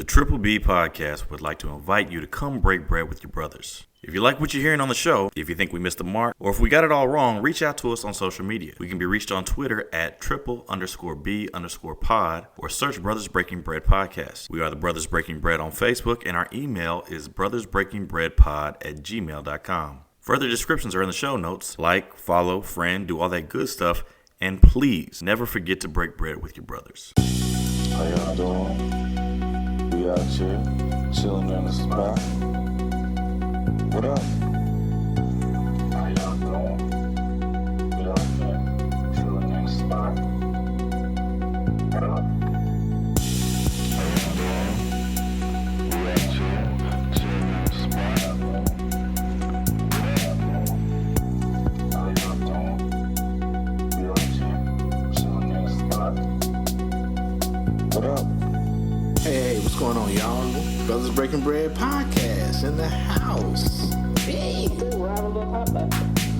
The Triple B Podcast would like to invite you to come break bread with your brothers. If you like what you're hearing on the show, if you think we missed the mark, or if we got it all wrong, reach out to us on social media. We can be reached on Twitter at triple_B_pod or search Brothers Breaking Bread Podcast. We are the Brothers Breaking Bread on Facebook, and our email is brothersbreakingbreadpod@gmail.com. Further descriptions are in the show notes. Like, follow, friend, do all that good stuff, and please never forget to break bread with your brothers. How y'all doing? We out here, chilling in the spot. What up? How y'all doing? We out here, chilling in the spot. What up? How y'all doing? We out here, chilling in the spot. How y'all doing? We out here, chilling in the spot. What up? Hey, what's going on, y'all? Brothers Breaking Bread Podcast in the house. Hey. We'll have a little potluck.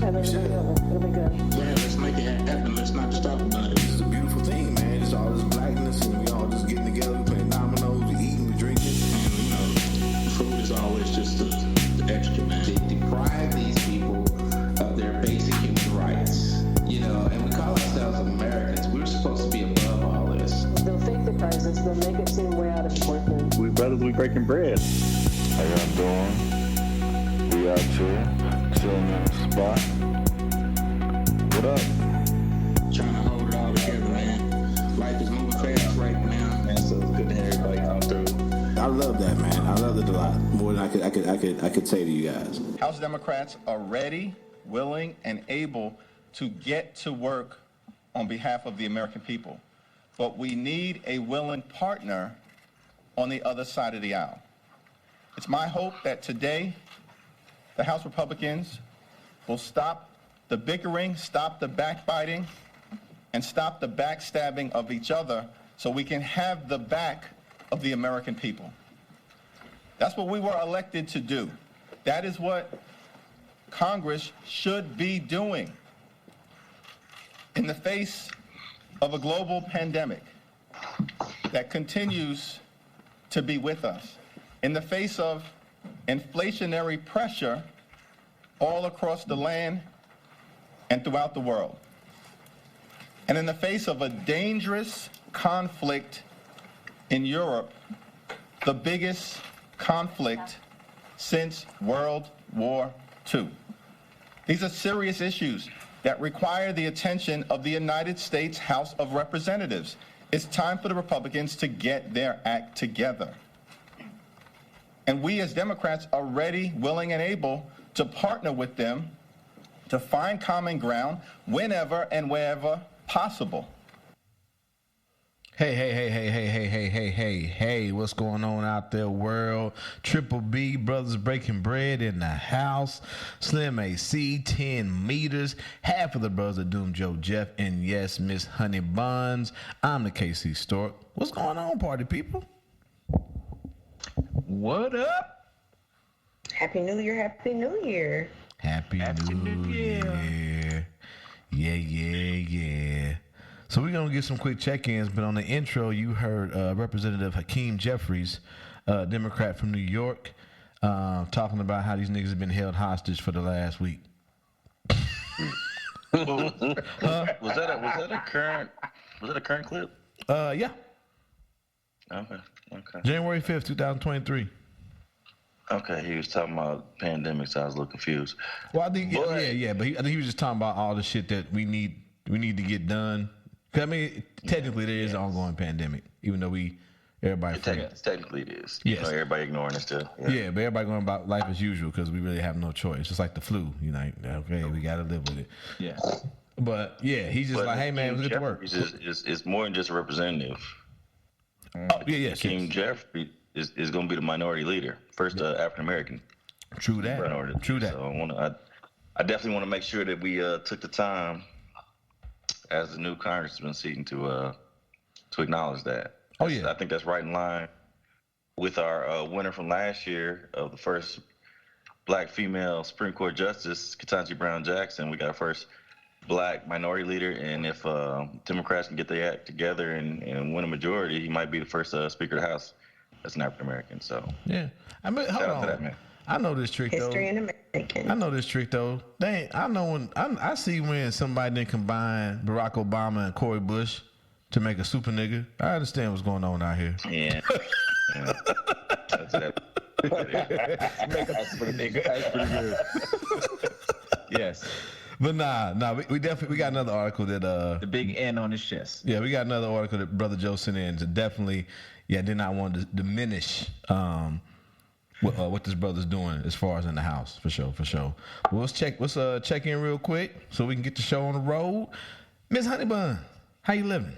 It'll be good. Yeah, let's make it happen. Let's not just talk about it. This is a beautiful thing, man. It's all this blackness, and we all just getting together, we playing dominoes, we eating, we drinking. And, food is always just the extra, man. They deprive these people of their basic human rights, and we call ourselves Americans. We're supposed to be above all this. They'll fake the crisis. They'll make it seem way out of proportion. We brothers, we breaking bread. How y'all doing? We out here, chilling in the spot. What up? Trying to hold it all together, man. Life is moving fast right now, man. So it's good to have everybody come through. I love that, man. I love it a lot more than I could say to you guys. House Democrats are ready, willing, and able to get to work on behalf of the American people. But we need a willing partner on the other side of the aisle. It's my hope that today the House Republicans will stop the bickering, stop the backbiting, and stop the backstabbing of each other so we can have the back of the American people. That's what we were elected to do. That is what Congress should be doing. In the face of a global pandemic that continues to be with us, in the face of inflationary pressure all across the land and throughout the world, and in the face of a dangerous conflict in Europe, the biggest conflict since World War II. These are serious issues that require the attention of the United States House of Representatives. It's time for the Republicans to get their act together. And we as Democrats are ready, willing, and able to partner with them to find common ground whenever and wherever possible. Hey, what's going on out there, world? Triple B, Brothers Breaking Bread in the house. Slim AC, 10 meters. Half of the brothers are Doom Joe Jeff, and yes, Miss Honey Buns. I'm the KC Stork. What's going on, party people? What up? Happy New Year. Happy New Year. Happy New Year. Yeah. So we're going to get some quick check-ins, but on the intro, you heard Representative Hakeem Jeffries, Democrat from New York, talking about how these niggas have been held hostage for the last week. Was that a current clip? Yeah. Okay. January 5th, 2023. Okay, he was talking about pandemic, so I was a little confused. Well, I think, but I think he was just talking about all the shit that we need to get done. 'Cause, I mean, technically there is an ongoing pandemic, even though everybody. Technically it is. Yes. Everybody ignoring it still. Yeah, but everybody going about life as usual because we really have no choice. It's like the flu, okay, we got to live with it. Yeah. But yeah, he's just like, hey man, let's get to work. It's more than just a representative. Oh yeah. Hakeem Jeffries is going to be the minority leader, first African American. True that. So I definitely want to make sure that we took the time as the new congressman seating to acknowledge that. Oh yeah, I think that's right in line with our winner from last year of the first black female Supreme Court Justice, Ketanji Brown Jackson. We got our first black minority leader, and if Democrats can get their act together and win a majority, he might be the first Speaker of the House. as an African American. So Yeah. I mean, hold shout out on. to that man. I know this trick History though. in the making. I know this trick though. Dang, I know when I see when somebody didn't combine Barack Obama and Cory Bush to make a super nigga. I understand what's going on out here. Yeah. Yeah. That's it. That's pretty good. Yes. But nah, we definitely got another article that The big N on his chest. yeah, we got another article that Brother Joe sent in to definitely did not want to diminish what this brother's doing as far as in the house for sure. But let's check in real quick so we can get the show on the road. Miss Honeybun, how you living?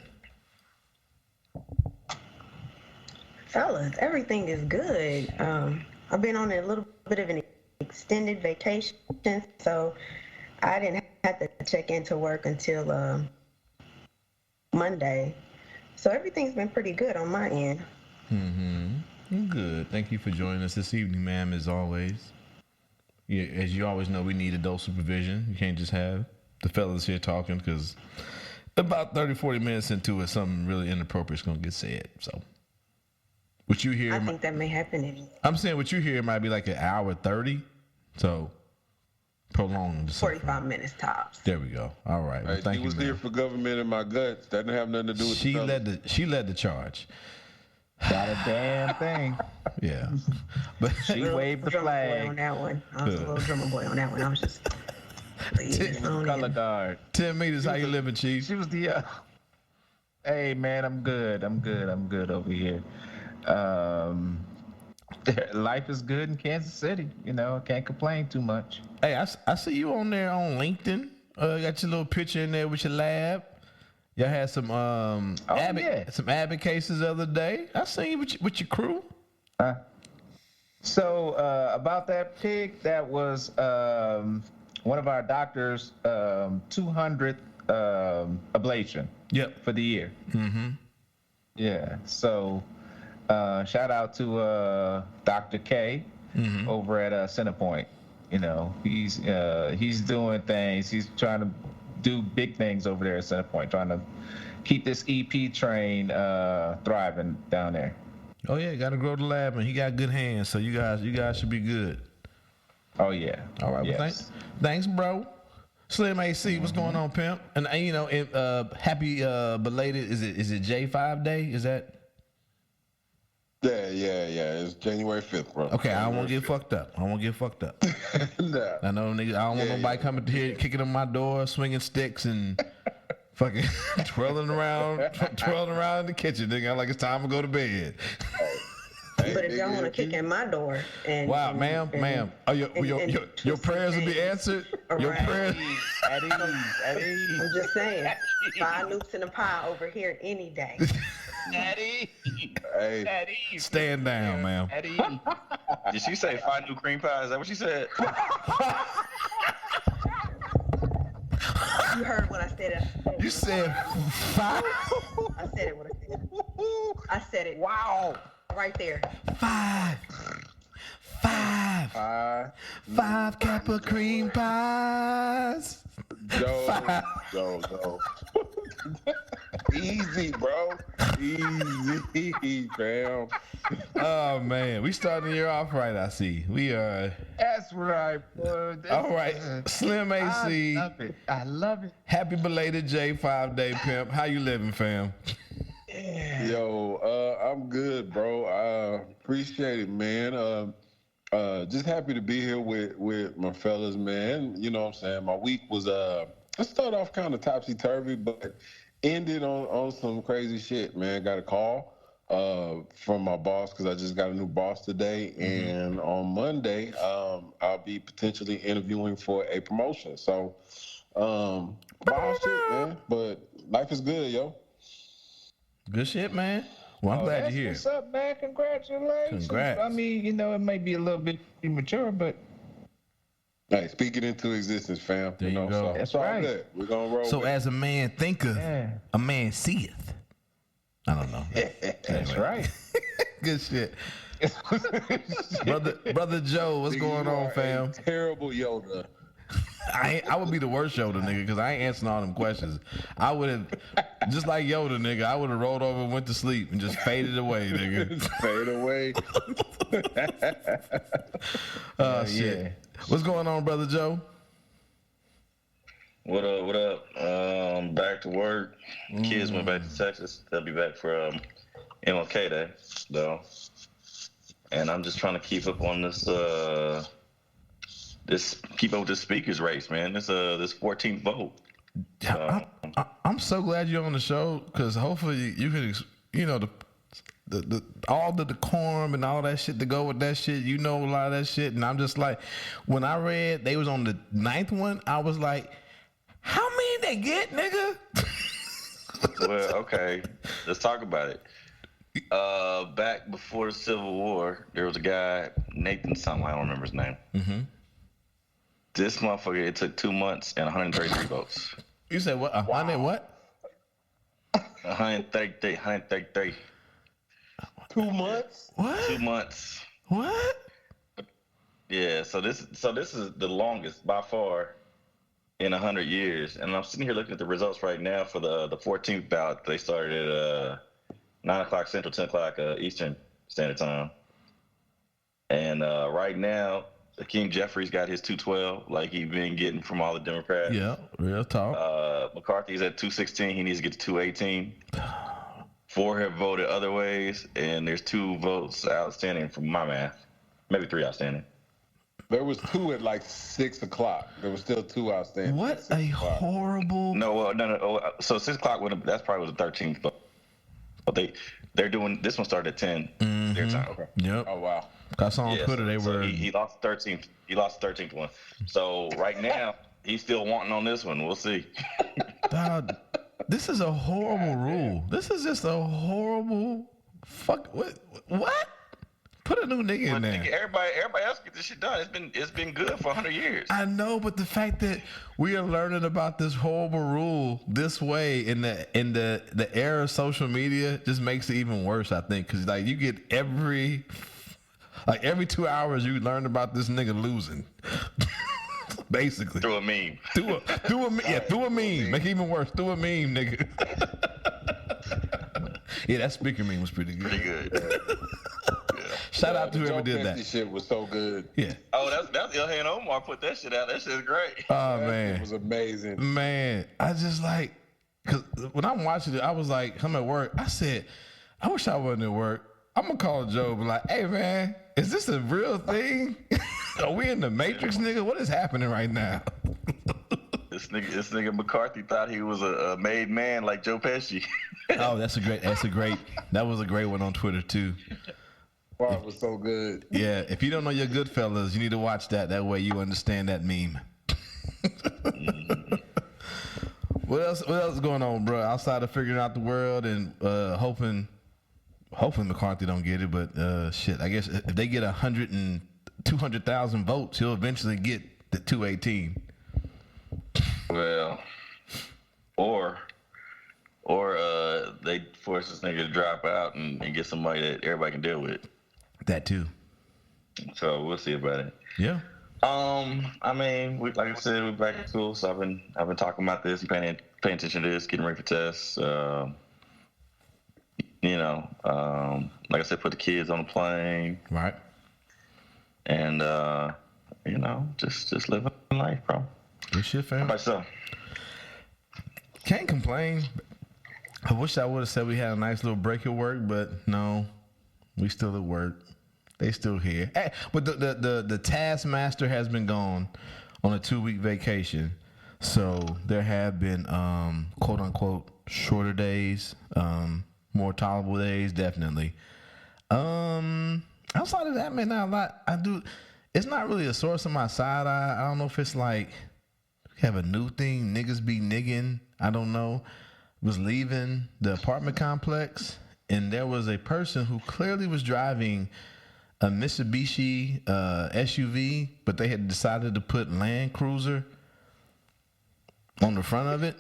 Fellas, everything is good. I've been on a little bit of an extended vacation, so I didn't have to check into work until Monday. So everything's been pretty good on my end. Good. Thank you for joining us this evening, ma'am, as always. Yeah, as you always know, we need adult supervision. You can't just have the fellas here talking because about 30, 40 minutes into it, something really inappropriate is going to get said. So what you hear, I think that may happen. I'm saying what you hear might be like an hour 30. So prolonged. 45 minutes tops. There we go. All right. Well, thank she you, was ma'am. here for government in my guts. That didn't have nothing to do with She the led the charge. Got a damn thing. Yeah. But She waved the Drummer boy flag. on that one. I was a little drummer boy on that one. I was just Color guard. 10 meters, how you living, Chief? She was the. Hey man, I'm good over here. Life is good in Kansas City. You know, can't complain too much. Hey, I see you on there on LinkedIn. Got your little picture in there with your lab. Y'all had some Abbott cases the other day. I seen you with your crew. So about that pig, that was one of our doctors' 200th ablation. Yep. For the year. Mm-hmm. Yeah. So shout out to Dr. K over at Centerpoint. You know, he's doing things. He's trying to do big things over there at Centerpoint, trying to keep this EP train thriving down there. Oh yeah, got to grow the lab, and he got good hands. So you guys should be good. Oh yeah. All right. Yes. Well, thanks, bro. Slim AC, what's going on, pimp? And you know, happy belated. Is it J5 day? Is that? Yeah. It's January 5th, bro. Okay, I don't want to get fucked up. I Nah. I know, nigga. I don't want nobody coming here, kicking on my door, swinging sticks, and fucking twirling around in the kitchen, nigga. Like it's time to go to bed. But if y'all want to kick in my door and wow, ma'am. Oh, your prayers will be answered. Your prayers. At ease. I'm just saying, 5 nukes in a pie over here any day. Hey. Stand down, ma'am. Did she say 5 new cream pies? Is that what she said? You heard what I said. You said 5? I said it what I said. I said it. Wow. Right there. 5 Kappa cream pies. Joe. Easy, bro. Easy, fam. Oh man, we starting the year off right. I see. We are. That's right, boy. All right, Slim AC. I love it. Happy belated J5 day, pimp. How you living, fam? Yo, I'm good, bro. I appreciate it, man. Just happy to be here with my fellas, man. You know what I'm saying? My week was I started off kind of topsy-turvy, but ended on some crazy shit, man. Got a call from my boss because I just got a new boss today, and on Monday I'll be potentially interviewing for a promotion. So boss shit, man. But life is good, yo. Good shit, man. Well, I'm glad to hear. What's up, man? Congratulations. Congrats. I mean, you know, it may be a little bit premature, but hey, speak it into existence, fam. There you go. So That's all right. good. We're gonna roll. So with it. as a man thinketh, a man seeth. I don't know. that's right. Good shit. Brother Joe, what's going on, fam? Terrible Yoda. I would be the worst Yoda, nigga, because I ain't answering all them questions. I would have Just like Yoda, nigga. I would have rolled over and went to sleep and just faded away, nigga. Fade away. Oh, shit. What's going on, Brother Joe? What up? What up? Back to work. Kids went back to Texas. They'll be back for MLK Day, though. And I'm just trying to keep up on this keep up with this speakers race, man. This 14th vote. I'm so glad you're on the show because hopefully you can, the all the decorum and all that shit to go with that shit. You know a lot of that shit, and I'm just like, when I read they was on the 9th one, I was like, how many they get, nigga? Well, okay, let's talk about it. Back before the Civil War, there was a guy, Nathan something, I don't remember his name. Mm-hmm. This motherfucker, it took 2 months and 133 votes. You said what? 100 what? 133. 2 months? What? 2 months. What? Yeah, so this is the longest by far in 100 years. And I'm sitting here looking at the results right now for the 14th ballot. They started at 9 o'clock Central, 10 o'clock Eastern Standard Time. And right now, Hakeem Jeffries got his 212, like he's been getting from all the Democrats. Yeah, real talk. McCarthy's at 216. He needs to get to 218. 4 have voted other ways, and there's 2 votes outstanding from my math. Maybe 3 outstanding. There was 2 at like 6 o'clock. There was still 2 outstanding. What a horrible. No. So 6 o'clock that's probably was the 13th vote. But they're doing this one started at 10 their time. Okay. Yep. Oh wow. I saw on Twitter they were. He lost the 13th. He lost the 13th one. So right now he's still wanting on this one. We'll see. Dog, this is a horrible rule. This is just a horrible fuck. What? Put a new nigga in there. Everybody else get this shit done. It's been good for 100 years. I know, but the fact that we are learning about this horrible rule this way in the era of social media just makes it even worse. I think because like you get every 2 hours you learn about this nigga losing. Basically. Through a meme. Through a meme. Make it even worse. Through a meme, nigga. Yeah, that speaker meme was pretty good. Pretty good. Shout out to whoever did that. This shit was so good. Yeah. Oh, that's Ilhan Omar put that shit out. That shit's great. Oh, man. It was amazing. Man, I just like, because when I'm watching it, I was like, I'm at work. I said, I wish I wasn't at work. I'm going to call Joe and be like, hey, man, is this a real thing? Are we in the Matrix, nigga? What is happening right now? This nigga McCarthy thought he was a made man like Joe Pesci. Oh, that was a great one on Twitter, too. Wow, it was so good. Yeah, if you don't know your Goodfellas, you need to watch that. That way you understand that meme. What else is going on, bro? Outside of figuring out the world and hoping McCarthy don't get it, but shit, I guess if they get 200,000 votes, he'll eventually get the 218. Well, or they force this nigga to drop out and get somebody that everybody can deal with. That too. So we'll see about it. Yeah. I mean, like I said, we're back at school, so I've been talking about this, paying attention to this, getting ready for tests. Like I said, put the kids on the plane. Right. And just living life, bro. Good shit, fam. How about yourself? Can't complain. I wish I would have said we had a nice little break at work, but no, we still at work. They still here. Hey, but the taskmaster has been gone on a 2-week vacation, so there have been quote unquote shorter days, more tolerable days, definitely. Outside of that, man, not a lot. It's not really a source of my side eye. I don't know if it's like have a new thing, niggas be nigging. I don't know. Was leaving the apartment complex, and there was a person who clearly was driving a Mitsubishi SUV, but they had decided to put Land Cruiser on the front of it,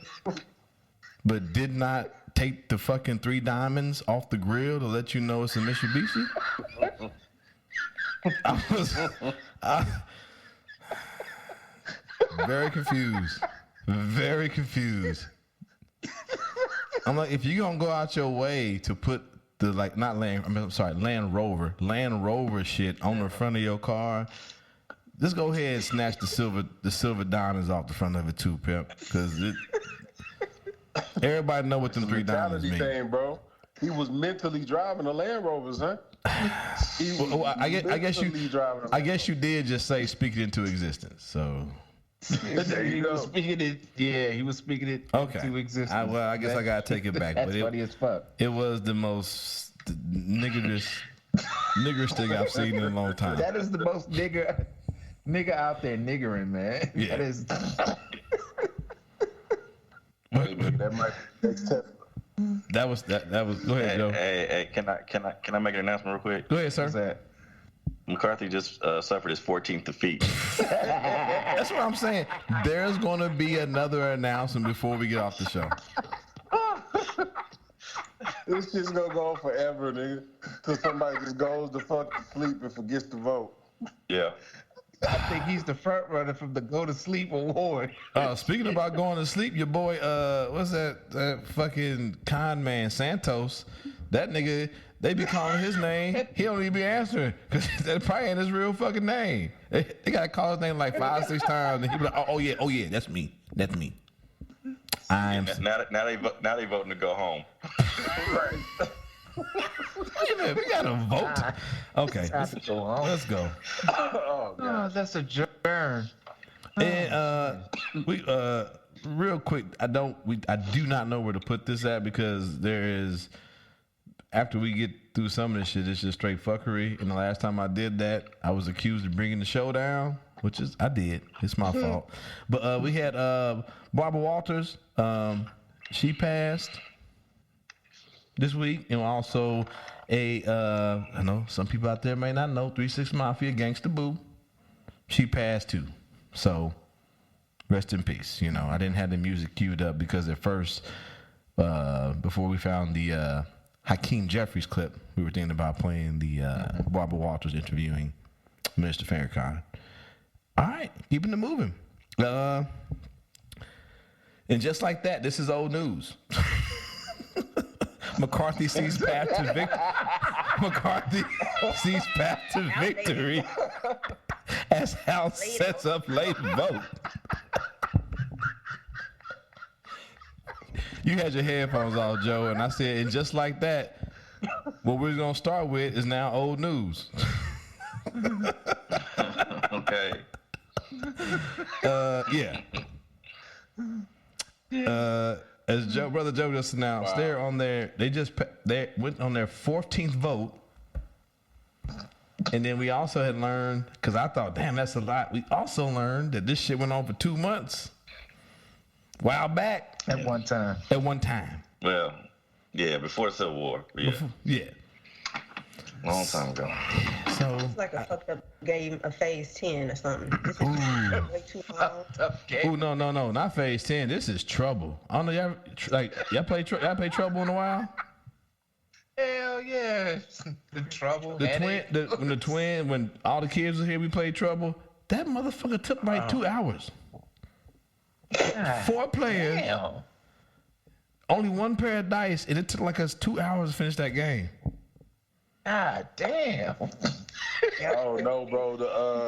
but did not take the fucking 3 diamonds off the grill to let you know it's a Mitsubishi. I was very confused. Very confused. I'm like, if you gonna go out your way to put the Land Rover shit on the front of your car, just go ahead and snatch the silver diamonds off the front of it too, pimp. Because everybody know what them 3 diamonds mean. Thing, bro. He was mentally driving the Land Rovers, huh? I guess you did just say speak it into existence. So He was speaking it into existence. I guess I gotta take it back. That's funny as fuck. It was the most niggerish thing I've seen in a long time. That is the most nigger out there niggering, man. Yeah. That is. That might be next Tesla. That was. Go ahead, Joe. Hey, can I make an announcement real quick? Go ahead, sir. What's that? McCarthy just suffered his 14th defeat. That's what I'm saying. There's going to be another announcement before we get off the show. This shit's gonna go on forever, nigga. Till somebody just goes to fuck sleep and forgets to vote. Yeah. I think he's the front runner from the Go to Sleep award. Speaking about going to sleep, your boy, what's that fucking con man, Santos, that nigga, they be calling his name. He don't even be answering because that probably ain't his real fucking name. They got to call his name like 5-6 times. And he be like, oh yeah, that's me. That's me. Now they voting to go home. Right. Wait a minute, we got to vote. Okay, let's go. Oh, that's a germ. And we real quick, I do not know where to put this at because there is. After we get through some of this shit, it's just straight fuckery. And the last time I did that, I was accused of bringing the show down, which is I did. It's my fault. But we had Barbara Walters. She passed this week, and also I know some people out there may not know 3 6 Mafia Gangsta Boo. She passed too. So rest in peace. You know, I didn't have the music queued up because at first, before we found the Hakeem Jeffries clip, we were thinking about playing the Barbara Walters interviewing Minister Farrakhan. All right, keeping it moving. And just like that, this is old news. McCarthy sees path to victory. McCarthy sees path to victory as House sets up late vote. You had your headphones off, Joe, and I said, and just like that, what we're gonna start with is now old news. Okay. Yeah. As Brother Joe just announced, they're on they went on their 14th vote. And then we also had learned, because I thought, damn, that's a lot. We also learned that this shit went on for 2 months. While back. At one time. Well, yeah, before the Civil War. Yeah. Long time ago. So it's like a fucked up game of Phase 10 or something. This is way too long. Oh no, not Phase 10. This is Trouble. I don't know, y'all play Trouble in a while? Hell yeah. The Trouble. When all the kids were here, we played Trouble. That motherfucker took like 2 hours. 4 players. Damn. Only 1 pair of dice, and it took like us 2 hours to finish that game. God damn. Oh no, bro.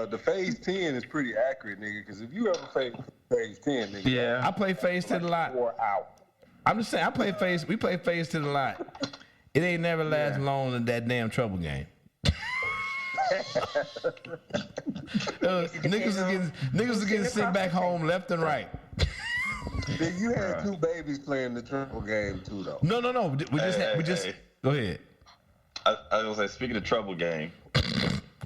The Phase 10 is pretty accurate, nigga. Because if you ever play Phase 10, nigga, yeah, I play Phase 10 a lot. 4 hours. I'm just saying, we play Phase 10 a lot. It ain't never last long in that damn Trouble game. Niggas are getting sent back home left and right. Then you had 2 babies playing the Trouble game too, though. No. We just go ahead. I was gonna say, speaking of Trouble game,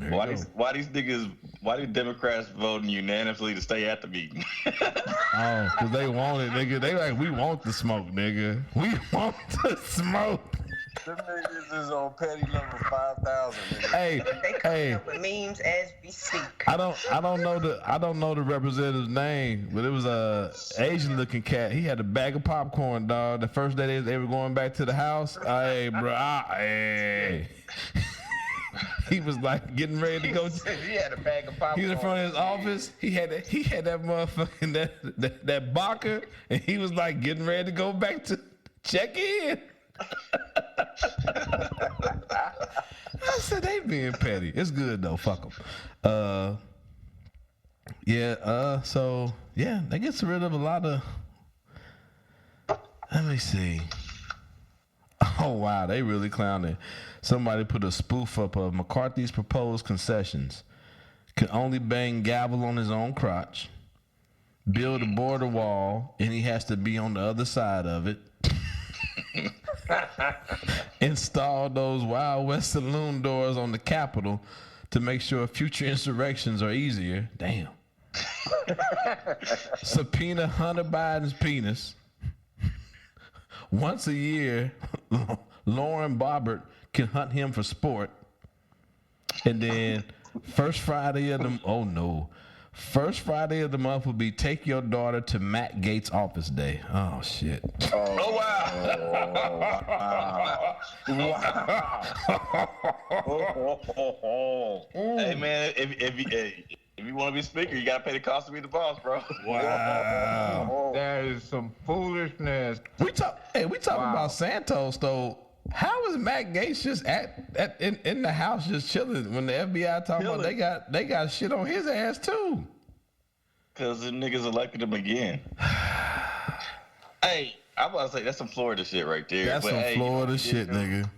why these Democrats voting unanimously to stay at the meeting? Oh, because they want it, nigga. They like, we want the smoke, nigga. We want the smoke. Them niggas is on petty level 5,000. Hey, They coming up with memes as we speak. I don't know the representative's name, but it was a Asian looking cat. He had a bag of popcorn, dog. The first day they were going back to the house. Hey, bro, hey. He was like getting ready to go. He had a bag of popcorn. He was in front of his office. He had that motherfucking that Baca, and he was like getting ready to go back to Check in. I said they being petty. It's good though. Fuck them. So yeah, that gets rid of a lot of. Let me see. Oh wow, they really clowning. Somebody put a spoof up of McCarthy's proposed concessions. Can only bang gavel on his own crotch. Build a border wall, and he has to be on the other side of it. Install those Wild West saloon doors on the Capitol to make sure future insurrections are easier. Damn. Subpoena Hunter Biden's penis. Once a year, Lauren Boebert can hunt him for sport. And then first Friday of the month will be take your daughter to Matt Gaetz' office day. Oh shit. Oh wow. Hey man, if you want to be speaker, you gotta pay the cost to be the boss, bro. Wow. That is some foolishness. We talking about Santos though. How is Matt Gaetz just in the house just chilling when the FBI talking about they got shit on his ass too? Cause the niggas elected him again. Hey, I'm about to say that's some Florida shit right there. That's some Florida shit, nigga.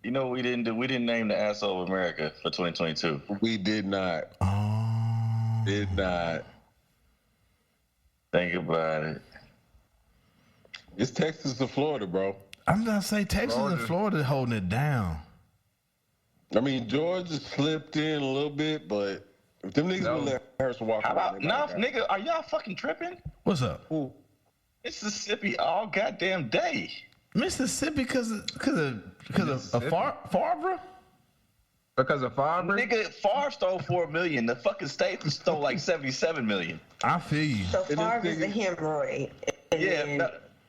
You know what we didn't do? We didn't name the asshole of America for 2022. We did not. Oh. Did not. Think about it. It's Texas or Florida, bro. I'm gonna say Texas and Florida holding it down. I mean, Georgia slipped in a little bit, but if them niggas would let Harrison walk How around, about nigga? Are y'all fucking tripping? What's up? Ooh. Mississippi all goddamn day. Mississippi because of Favre? Because of Favre? Nigga, Favre stole $4 million. The fucking state stole like $77 million. I feel you. So Favre is the hemorrhoid.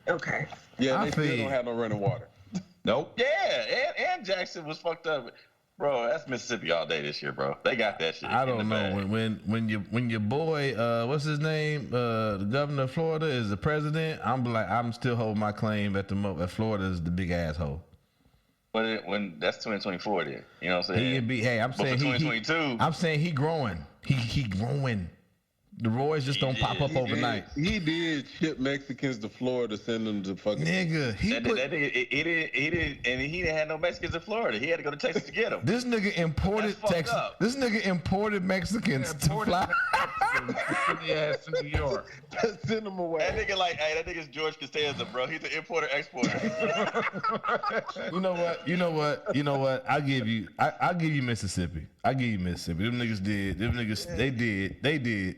Okay. Yeah, they still don't have no running water. Nope. Yeah, and Jackson was fucked up. Bro, that's Mississippi all day this year, bro. They got that shit. I don't know when your boy what's his name the governor of Florida is the president. I'm still holding my claim at Florida is the big asshole. But when that's 2024, then you know what I'm saying. I'm saying 2022. I'm saying he growing. He growing. The Roy's just don't pop up overnight. He did ship Mexicans to Florida, send them to fucking nigga. He didn't, and he didn't have no Mexicans in Florida. He had to go to Texas to get them. This nigga imported Texas. This nigga imported Mexicans to fly. Yes, to New York. Send them away. That nigga's George Costanza, bro. He's an importer exporter. You know what? I'll give you Mississippi. Them niggas did. They did.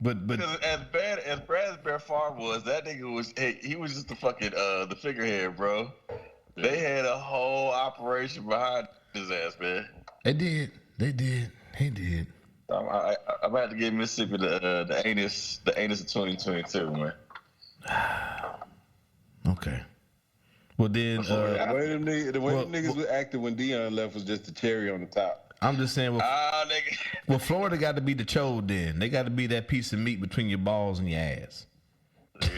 But because as bad as Brad Favre was, that nigga was he was just the fucking the figurehead, bro. They had a whole operation behind his ass, man. They did. He did. I'm about to give Mississippi the anus of 2022, man. Okay. Well then, the way them niggas were acting when Deion left was just the cherry on the top. I'm just saying. Well, Florida got to be the chode. Then they got to be that piece of meat between your balls and your ass. There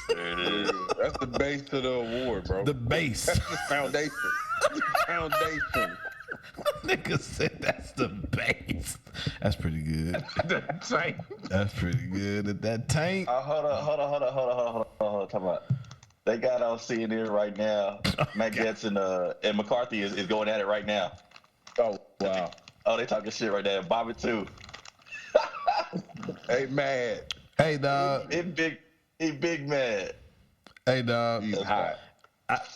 it is. That's the base of the award, bro. The base. That's the foundation. Foundation. Nigga said that's the base. That's pretty good. That's pretty good. That tank. Hold on. Talk about. They got on CNN right now. Matt Gaetz and McCarthy is going at it right now. Oh wow. Oh, they talking shit right now. Bobby too. Hey, mad. Hey, dog. He big mad. Hey, dog. He's hot.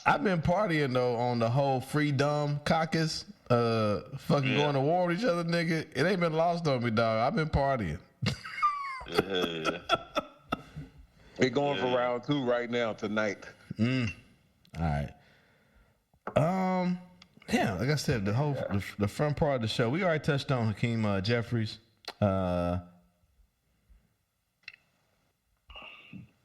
I've been partying though on the whole freedom caucus. Fucking going to war with each other, nigga. It ain't been lost on me, dog. I've been partying. Yeah. We're going for round 2 right now tonight. All right. Yeah, like I said, the front part of the show, we already touched on Hakeem Jeffries.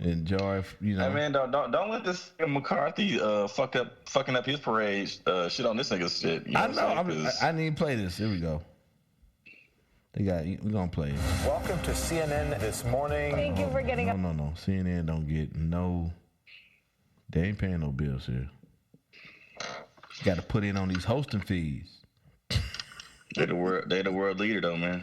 Enjoy, you know. Hey man, don't let this McCarthy fucking up his parade shit on this nigga's shit. You know I know. I need to play this. Here we go. We're gonna play it. Welcome to CNN this morning. Thank you for getting up. No. CNN don't get no They ain't paying no bills here. Got to put in on these hosting fees. They're the world leader, though, man.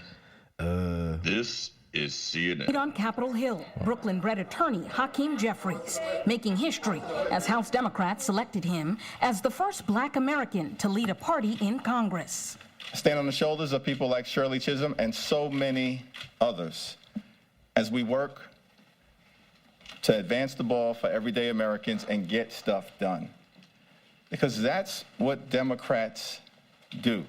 This is CNN. On Capitol Hill, Brooklyn-bred attorney Hakeem Jeffries, making history as House Democrats selected him as the first black American to lead a party in Congress. Stand on the shoulders of people like Shirley Chisholm and so many others as we work to advance the ball for everyday Americans and get stuff done. Because that's what Democrats do.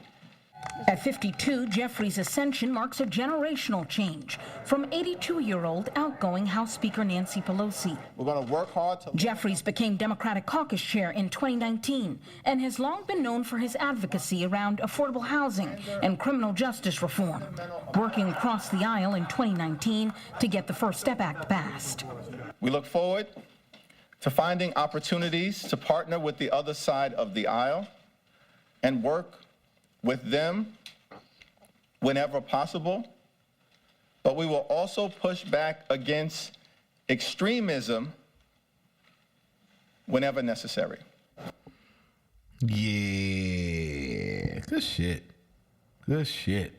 At 52, Jeffries' ascension marks a generational change from 82-year-old outgoing House Speaker Nancy Pelosi. We're going to work hard to... Jeffries became Democratic caucus chair in 2019 and has long been known for his advocacy around affordable housing and criminal justice reform, working across the aisle in 2019 to get the First Step Act passed. We look forward to finding opportunities to partner with the other side of the aisle and work with them whenever possible, but we will also push back against extremism whenever necessary. Yeah, good shit. Good shit.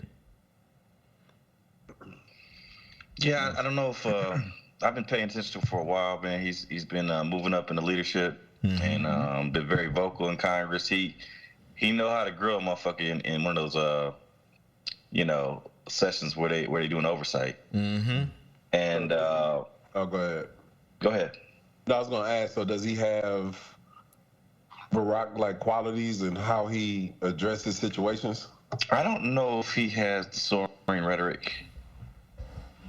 Yeah, I don't know if I've been paying attention to for a while, man. He's been moving up in the leadership and been very vocal in Congress. He know how to grill a motherfucker in one of those sessions where they doing oversight. Mm-hmm. And oh, go ahead. Go ahead. No, I was gonna ask. So does he have Barack-like qualities and how he addresses situations? I don't know if he has the soaring rhetoric.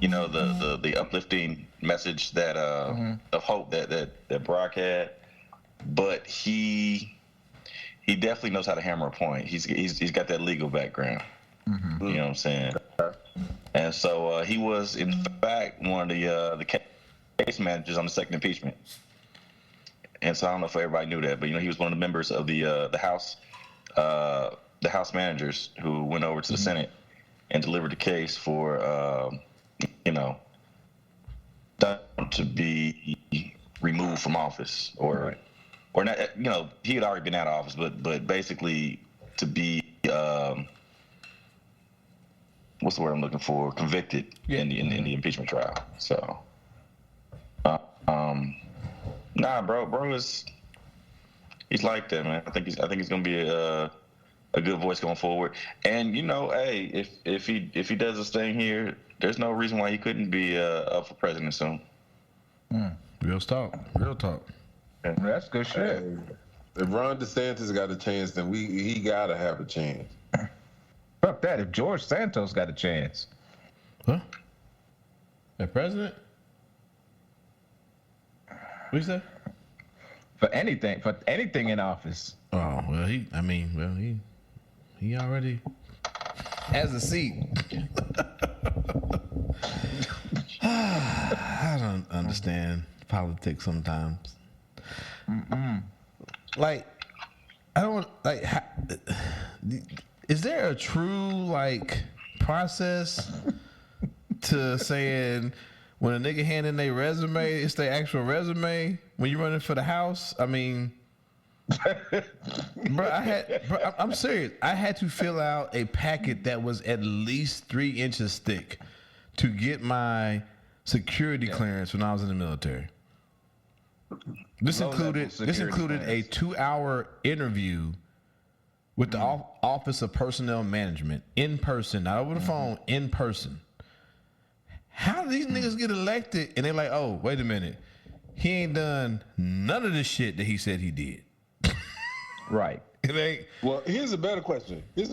You know, the uplifting message that of hope that Barack had, but he definitely knows how to hammer a point. He's got that legal background. Mm-hmm. You know what I'm saying? And so he was, in fact, one of the case managers on the second impeachment. And so I don't know if everybody knew that, but he was one of the members of the House managers who went over to the Senate and delivered the case for to be removed from office or not. He had already been out of office, but basically to be what's the word I'm looking for? Convicted in the impeachment trial. So, nah, bro he's like that, man. I think he's gonna be a good voice going forward. And hey, if he does this thing here, there's no reason why he couldn't be up for president soon. Real talk. That's good shit. If Ron DeSantis got a chance, then he gotta have a chance. Fuck that. If George Santos got a chance. Huh? The president? What you say? For anything in office. Oh, well, he already has a seat. I don't understand politics sometimes. Like, I don't like. Is there a true process to saying when a nigga hand in their resume, it's their actual resume when you're running for the House? I mean, I'm serious. I had to fill out a packet that was at least 3 inches thick to get my security clearance when I was in the military. This included a 2-hour interview with the Office of Personnel Management in person, not over the phone, in person. How do these niggas get elected? And they're like, oh, wait a minute. He ain't done none of the shit that he said he did. Right. It ain't. Well, here's a better question. Who is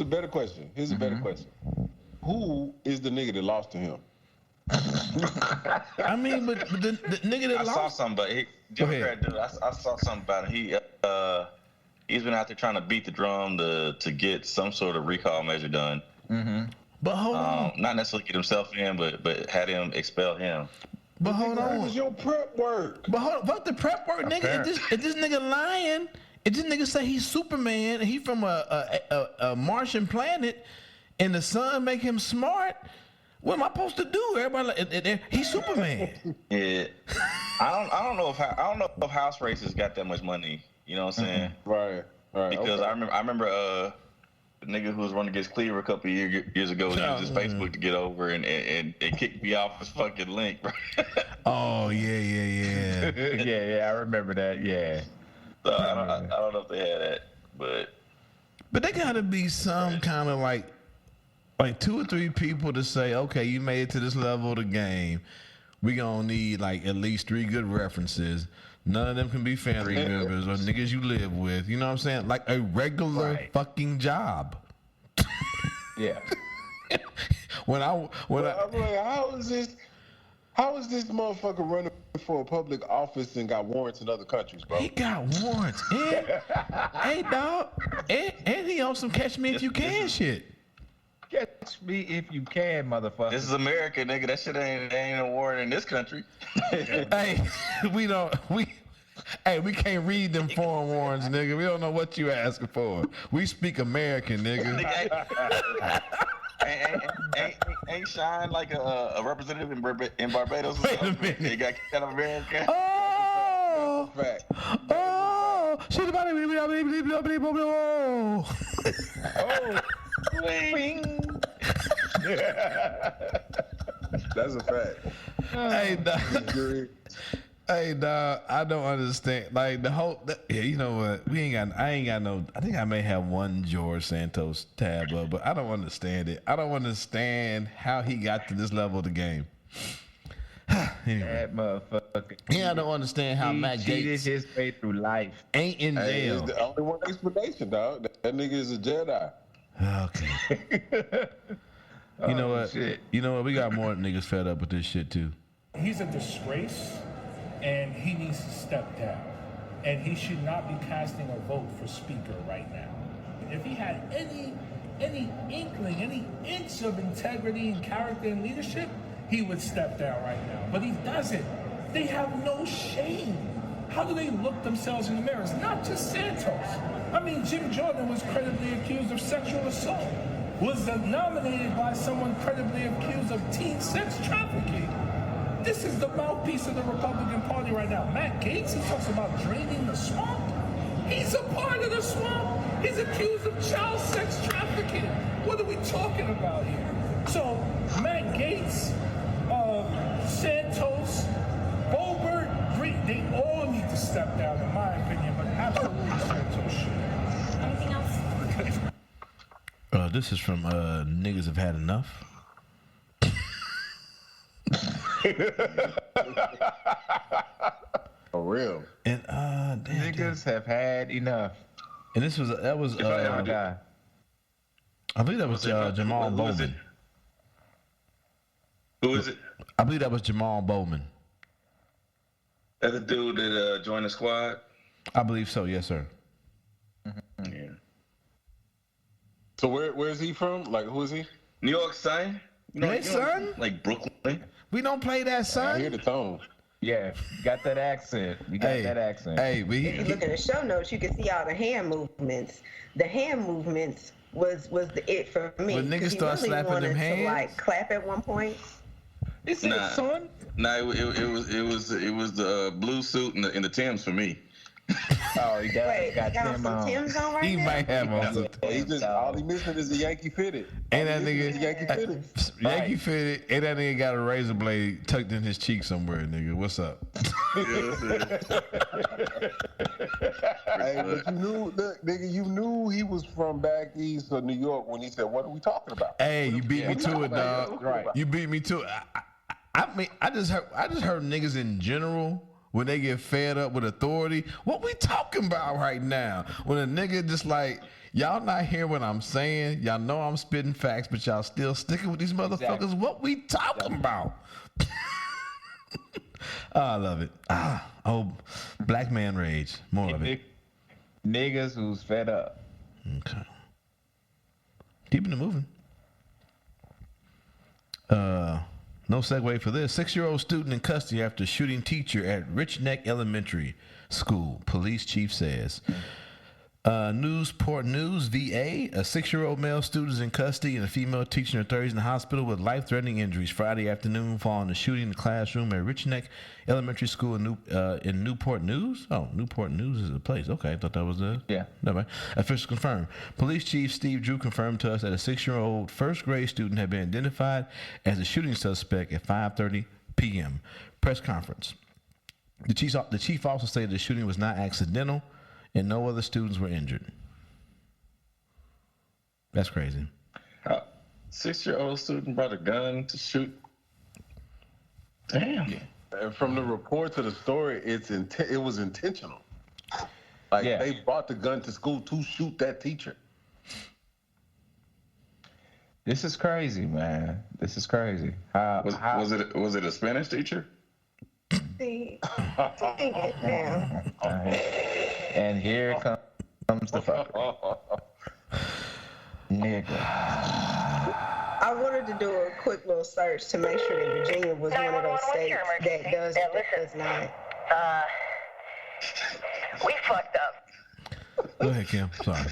the nigga that lost to him? I mean, but the nigga that lost. I saw something, but Democrat dude. I saw something about it. He's been out there trying to beat the drum to get some sort of recall measure done. Mm-hmm. But hold on. Not necessarily get himself in, but had him expel him. But hold on. What was your prep work? But hold on. Fuck the prep work, nigga. If this nigga lying, if this nigga say he's Superman and he from a Martian planet and the sun make him smart, What am I supposed to do? Everybody, he's Superman. Yeah, I don't know if house races got that much money. You know what I'm saying? Right. Because okay. I remember the nigga who was running against Cleaver a couple of years ago used his Facebook to get over and kicked me off his fucking link. Oh yeah. yeah, I remember that. Yeah. So I don't know if they had that, but there gotta be some kind of like 2 or 3 people to say, okay, you made it to this level of the game. We gonna need like at least 3 good references. None of them can be family members or niggas you live with. You know what I'm saying? Like a regular fucking job. Yeah. I'm like, how is this motherfucker running for a public office and got warrants in other countries, bro? He got warrants. Hey, dog. And he on some catch me if you can shit. Catch me if you can, motherfucker. This is America, nigga. That shit ain't a warrant in this country. Hey, we can't read them foreign warrants, nigga. We don't know what you asking for. We speak American, nigga. ain't Shine like a representative in Barbados? Wait a minute. He got kicked out of America. Oh, Fact. oh, shit about it. That's a fact. Hey, dog, I don't understand. Like the whole, you know what? I ain't got no. I think I may have one George Santos tab up, but I don't understand it. I don't understand how he got to this level of the game. Anyway. That motherfucker. Yeah, I don't understand how Matt Gaetz cheated his way through life. Ain't in jail. It's the only one explanation, dog. That nigga is a Jedi. Okay. You know what? Shit. You know what? We got more niggas fed up with this shit too. He's a disgrace, and he needs to step down. And he should not be casting a vote for speaker right now. If he had any inkling, any inch of integrity and character and leadership, he would step down right now. But he doesn't. They have no shame. How do they look themselves in the mirror? It's not just Santos. I mean, Jim Jordan was credibly accused of sexual assault, was nominated by someone credibly accused of teen sex trafficking. This is the mouthpiece of the Republican Party right now. Matt Gaetz, he talks about draining the swamp. He's a part of the swamp. He's accused of child sex trafficking. What are we talking about here? So, Matt Gaetz, Santos, Boebert, they all need to step down, in my opinion, but absolutely Santos should. Anything else? This is from Niggas Have Had Enough. For real. And niggas have had enough. And that was guy. I believe that was Jamal Bowman. Who is it? I believe that was Jamal Bowman. That's the dude that joined the squad? I believe so, yes, sir. Mm-hmm. Yeah. So where is he from? Like, who is he? New York, son. Son? Like Brooklyn. We don't play that, son. I hear the tone. Yeah, got that accent. We got that accent. Hey, but if you look at the show notes, you can see all the hand movements. The hand movements was the it for me. When niggas start slapping them hands, to like clap at one point. Is it son? Nah, it was the blue suit and the Timbs for me. Oh, he got some Timbs on right he now? might have on some. He just all he missing is the Yankee fitted. And that nigga Yankee fitted. Yankee fitted, and that nigga got a razor blade tucked in his cheek somewhere, nigga. What's up? Hey, but you knew he was from back east of New York when he said, "What are we talking about?" Hey, you beat me to it, dog. Right. You beat me to it. I mean, I just heard niggas in general when they get fed up with authority. What we talking about right now? When a nigga just like, y'all not hear what I'm saying. Y'all know I'm spitting facts, but y'all still sticking with these motherfuckers. Exactly. What we talking about? Oh, I love it. Black man rage. More of it. Niggas who's fed up. Okay. Keeping it moving. No segue for this. 6-year-old student in custody after shooting teacher at Rich Neck Elementary School, police chief says. Newsport News, VA. A 6-year-old male student is in custody and a female teacher in her 30s in the hospital with life-threatening injuries Friday afternoon following the shooting in the classroom at Rich Neck Elementary School in Newport News. Oh, Newport News is a place. Okay, I thought that was a... Yeah. Never mind. Officials confirmed. Police Chief Steve Drew confirmed to us that a 6-year-old first-grade student had been identified as a shooting suspect at 5:30 p.m. Press conference. The chief also stated the shooting was not accidental and no other students were injured. That's crazy. 6-year-old student brought a gun to shoot. Damn. Yeah. And from the reports of the story, it was intentional. Like they brought the gun to school to shoot that teacher. This is crazy, man. This is crazy. Was it a Spanish teacher? See, dang it now. And here comes the fucker. Nigga. I wanted to do a quick little search to make sure that Virginia was one of those states that does not. We fucked up. Go ahead, Kim. Sorry.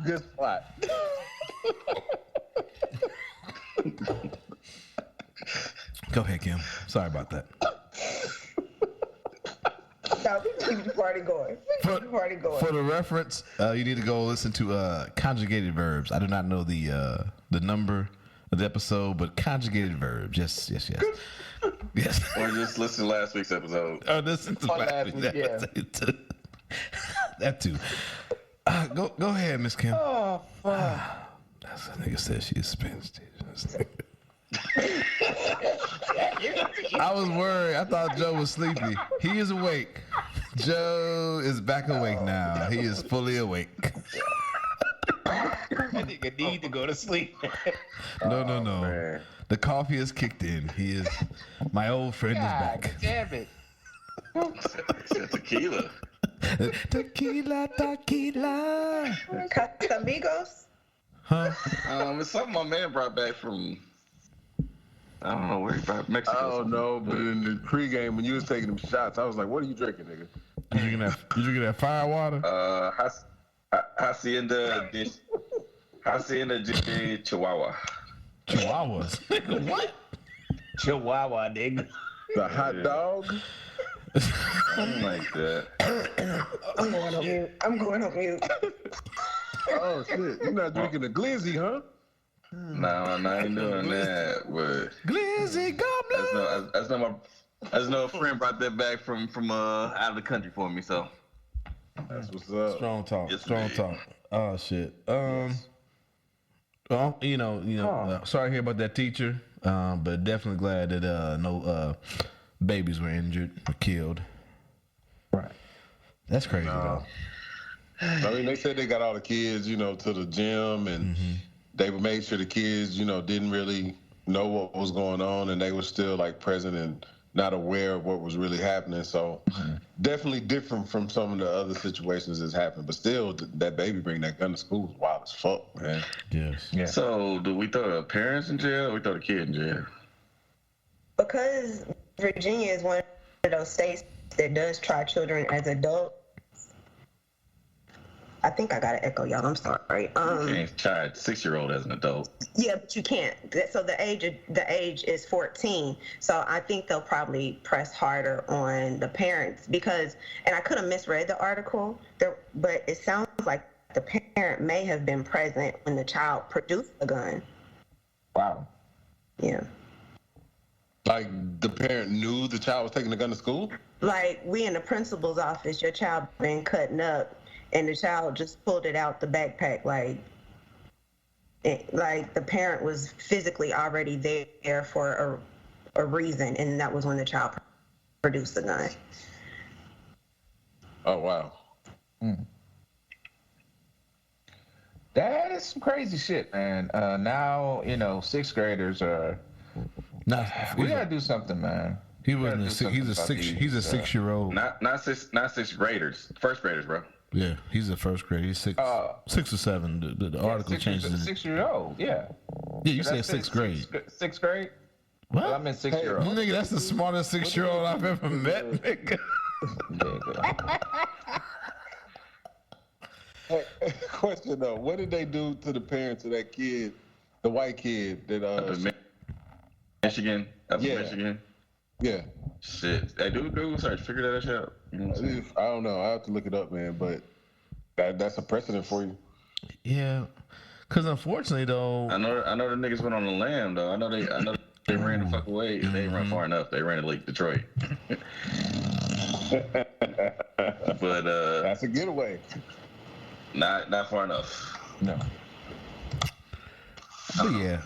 Good spot. Go ahead, Kim. Sorry about that. No, we keep the party going. For the reference, you need to go listen to conjugated verbs. I do not know the number of the episode, but conjugated verbs. Yes. Yes. Or just listen to last week's episode. Listen to last week. Yeah. That too. Go ahead, Miss Kim. Oh, fuck. That's what nigga said she is Spanish teacher. I was worried. I thought Joe was sleepy. He is awake. Joe is back awake now. He is fully awake. That nigga need to go to sleep. No. Man. The coffee has kicked in. My old friend is back. Damn it. Tequila. Tequila. Casamigos? Huh? It's something my man brought back from... I don't know where he brought Mexico. Oh no, but in the pregame when you was taking them shots, I was like, "What are you drinking, nigga?" You drinking that fire water? Hacienda de Chihuahua. Chihuahuas. Nigga, what? Chihuahua, nigga. The hot dog. Something like that. I'm going on mute. Oh shit! You're not drinking the glizzy, huh? No, I ain't doing that. But Glizzy Goblin. I just know a friend brought that back from out of the country for me. So that's what's up. Strong talk. Yes, Strong talk. Oh shit. Well, sorry to hear about that teacher. But definitely glad that no babies were injured or killed. Right. That's crazy though. I mean, they said they got all the kids, to the gym, and they made sure the kids, didn't really know what was going on, and they were still like present and not aware of what was really happening. So definitely different from some of the other situations that's happened. But still, that baby bringing that gun to school was wild as fuck, man. Yes. Yeah. So do we throw the parents in jail or we throw the kid in jail? Because Virginia is one of those states that does try children as adults. I think I got an echo, y'all. I'm sorry. You can't try a 6-year-old as an adult. Yeah, but you can't. So the age is 14. So I think they'll probably press harder on the parents because, and I could have misread the article, but it sounds like the parent may have been present when the child produced the gun. Wow. Yeah. Like the parent knew the child was taking the gun to school? Like we in the principal's office, your child been cutting up. And the child just pulled it out the backpack, like the parent was physically already there for a reason, and that was when the child produced the gun. Oh wow! That is some crazy shit, man. Now 6th graders are. We gotta do something, man. He's a 6-year-old. Not sixth graders, first graders, bro. Yeah, he's a first grader. He's 6 or 7. The article changes. 6-year-old, yeah. Yeah, you said 6th grade. 6th grade? What? Well, I meant 6-year-old. Nigga, that's the smartest 6-year-old I've ever met, nigga. Hey, question though, what did they do to the parents of that kid, the white kid that Michigan? Yeah. Michigan? Yeah. Shit. Hey, do a Google search. Figure that shit out. You know what I'm saying? I don't know. I have to look it up, man. But that's a precedent for you. Yeah, because unfortunately though, I know the niggas went on the lamb though. I know they ran the fuck away. They didn't run far enough. They ran to Lake Detroit. But that's a getaway. Not far enough. No. But yeah,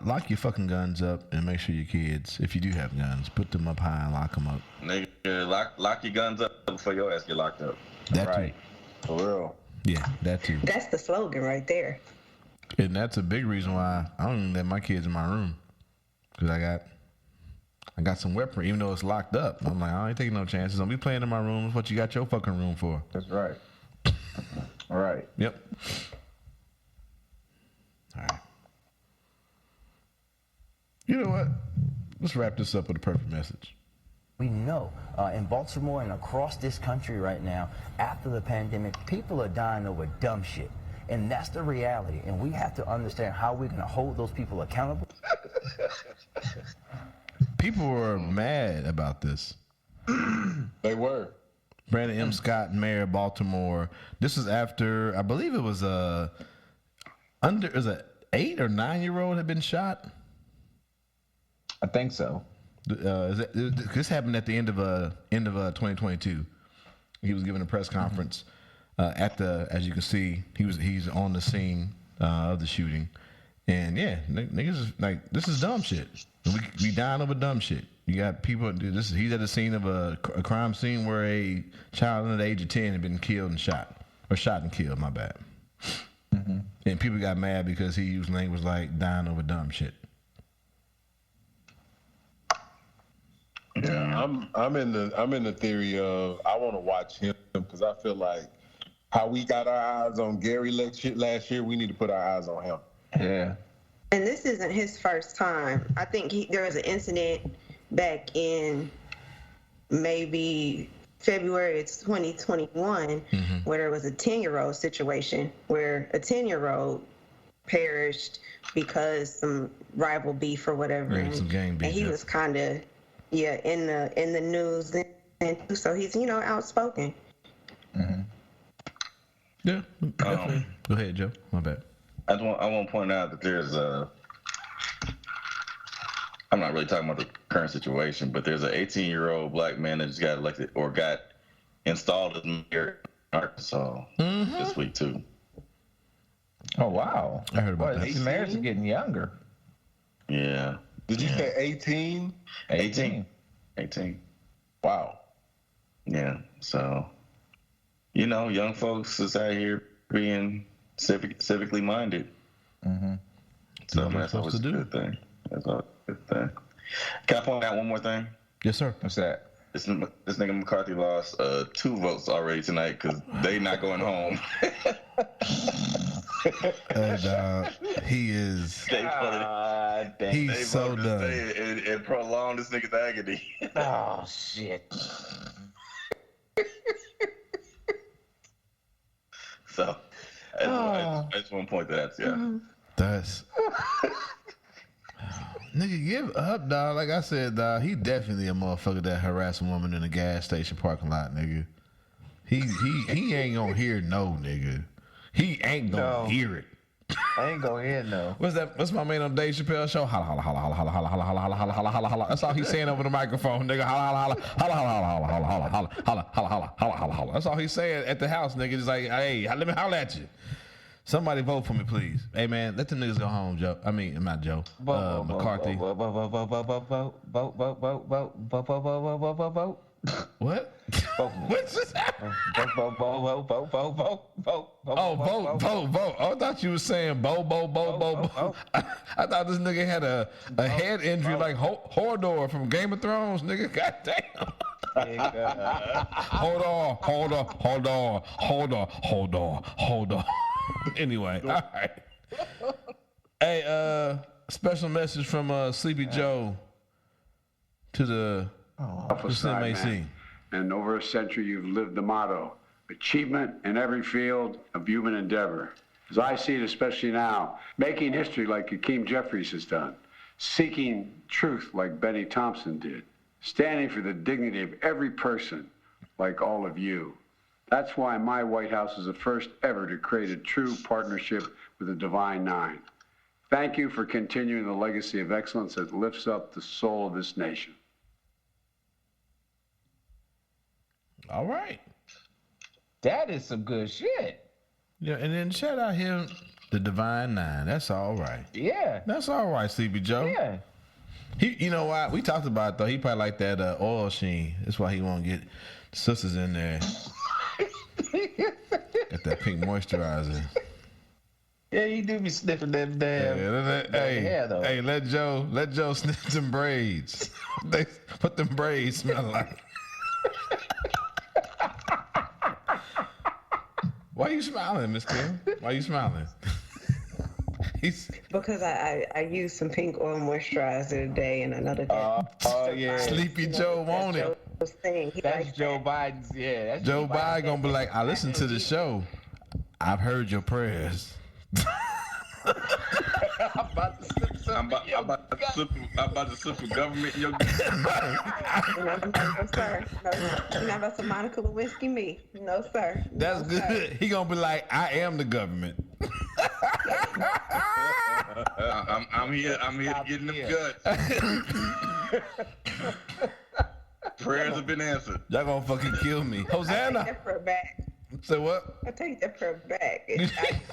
lock your fucking guns up and make sure your kids, if you do have guns, put them up high and lock them up. Nigga, lock your guns up before your ass get locked up. That right. too. For real. Yeah, that too. That's the slogan right there. And that's a big reason why I don't even let my kids in my room, because I got some weaponry, even though it's locked up. I'm like, I ain't taking no chances. Don't be playing in my room. That's what you got your fucking room for. That's right. All right. Yep. All right. You know what? Let's wrap this up with a perfect message. We know in Baltimore and across this country right now, after the pandemic, people are dying over dumb shit. And that's the reality. And we have to understand how we're going to hold those people accountable. People were mad about this. They were. Brandon M. Scott, mayor of Baltimore. This is after, I believe it was an 8 or 9 year old had been shot. I think so. This happened at the end of 2022. He was giving a press conference as you can see, he's on the scene of the shooting, and yeah, niggas like this is dumb shit. We dying over dumb shit. You got people. He's at the scene of a crime scene where a child under the age of 10 had been killed and shot and killed. My bad. Mm-hmm. And people got mad because he used language like dying over dumb shit. Yeah, I'm in the theory of I want to watch him because I feel like how we got our eyes on Gary last year, we need to put our eyes on him. Yeah. And this isn't his first time. I think there was an incident back in maybe February of 2021 where there was a 10-year-old situation where a 10-year-old perished because some rival beef or whatever. Yeah, some gang beef. And he was kind of in the news, and so he's outspoken. Mm-hmm. Yeah, definitely. Go ahead, Joe. My bad. I want to point out that there's I'm not really talking about the current situation, but there's an 18-year-old black man that just got elected or got installed as mayor in Arkansas this week too. Oh wow! I heard about that. These mayors are getting younger. Yeah. Did you say 18? 18. Wow. Yeah. So, young folks is out here being civically minded. Mm-hmm. So that's always a good thing. That's always a good thing. Can I point out one more thing? Yes, sir. What's that? This nigga McCarthy lost 2 votes already tonight because they not going home. And he is. He's so done. And prolong this nigga's agony. Oh shit. So, I just want to point that out. Yeah. That's. Nigga, give up, dog. Like I said, dog, he definitely a motherfucker that harass a woman in a gas station parking lot, nigga. He ain't gonna hear no, nigga. He ain't gonna hear it. I ain't gonna hear no. What's my man on Dave Chappelle show? Holla, holla, holla, holla, holla, holla, holla, holla, holla, holla, holla, holla. That's all he's saying over the microphone, nigga. Holla, holla, holla, holla, holla, holla, holla, holla, holla, holla, holla, holla, holla, holla, holla. That's all he's saying at the house, nigga. Just like, hey, let me holla at you. Somebody vote for me, please. Hey, man, let the niggas go home, Joe. I mean, not Joe. McCarthy. Vote. What? What's this happening? Vote. Oh, vote. I thought you were saying bo. I thought this nigga had a head injury like Hodor from Game of Thrones, nigga. God damn. Hold on. Anyway, all right. Hey, special message from Sleepy Joe to the Slim AC. and over a century you've lived the motto, achievement in every field of human endeavor. As I see it, especially now, making history like Hakeem Jeffries has done, seeking truth like Benny Thompson did, standing for the dignity of every person like all of you. That's why my White House is the first ever to create a true partnership with the Divine Nine. Thank you for continuing the legacy of excellence that lifts up the soul of this nation. All right. That is some good shit. Yeah, and then shout out him, the Divine Nine. That's all right. Yeah. That's all right, Sleepy Joe. Yeah. He, you know why? We talked about it, though. He probably like that oil sheen. That's why he want to get sisters in there. Got that pink moisturizer. Yeah, he do be sniffing them damn. Hair, though. Hey, let Joe sniff them braids. They put them braids smell like. Why are you smiling, Miss Kim? Why are you smiling? Because I used some pink oil moisturizer today and another day. Oh yeah. Sleepy Joe won't it. That's Joe Biden's. Yeah. That's Joe Biden gonna be like, I listened to the show. I've heard your prayers. I'm about to slip some. I'm about to slip a government in your. No, sir. No, you're not about to Monica Lewinsky me. No, sir. That's good. Sir. He gonna be like, I am the government. I'm here to get in the gut. Prayers have been answered. Y'all gonna fucking kill me. I Hosanna. take that for a back. Say what? I take that for a back.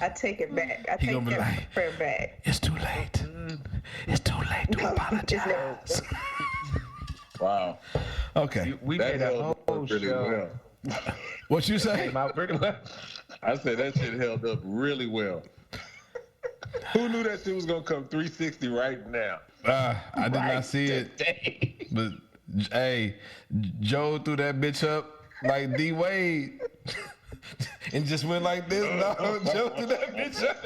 I take it back. I He take gonna be that like, for a back. It's too late. It's too late to apologize. Wow. Okay. We That did a held whole up really show. well. What you say? Came out pretty well. I said that shit held up really well. Who knew that shit was gonna come 360 right now? I did not see it. But hey, Joe threw that bitch up like D Wade. And just went like this. No, Joe threw that bitch up.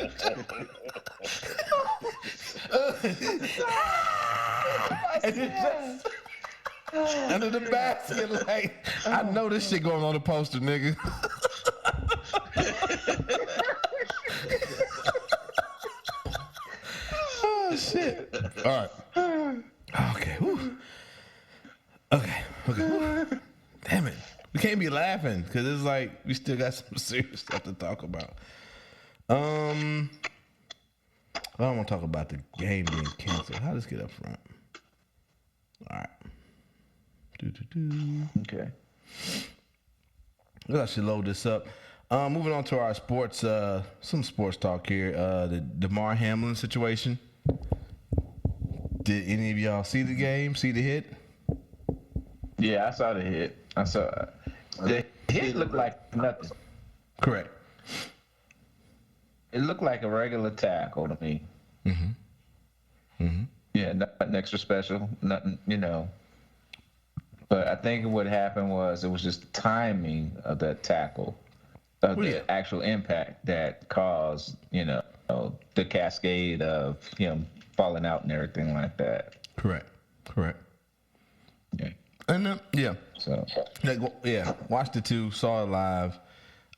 And it just under the basket, like I know this shit going on the poster, nigga. Oh shit! All right. Okay. Whew. Okay. Whew. Damn it. We can't be laughing because it's like we still got some serious stuff to talk about. I don't want to talk about the game being canceled. How does get up front? All right. Okay. I should load this up. Moving on to our sports, some sports talk here. The Damar Hamlin situation. Did any of y'all see the game? See the hit? Yeah, I saw the hit. I saw the hit looked like nothing. Correct. It looked like a regular tackle to me. Mm-hmm. Mm-hmm. Yeah, nothing extra special. Nothing, you know. But I think what happened was it was just the timing of that tackle, of the actual impact that caused, you know, the cascade of him falling out and everything like that. Correct. Yeah. And yeah. So yeah, watched it too, saw it live,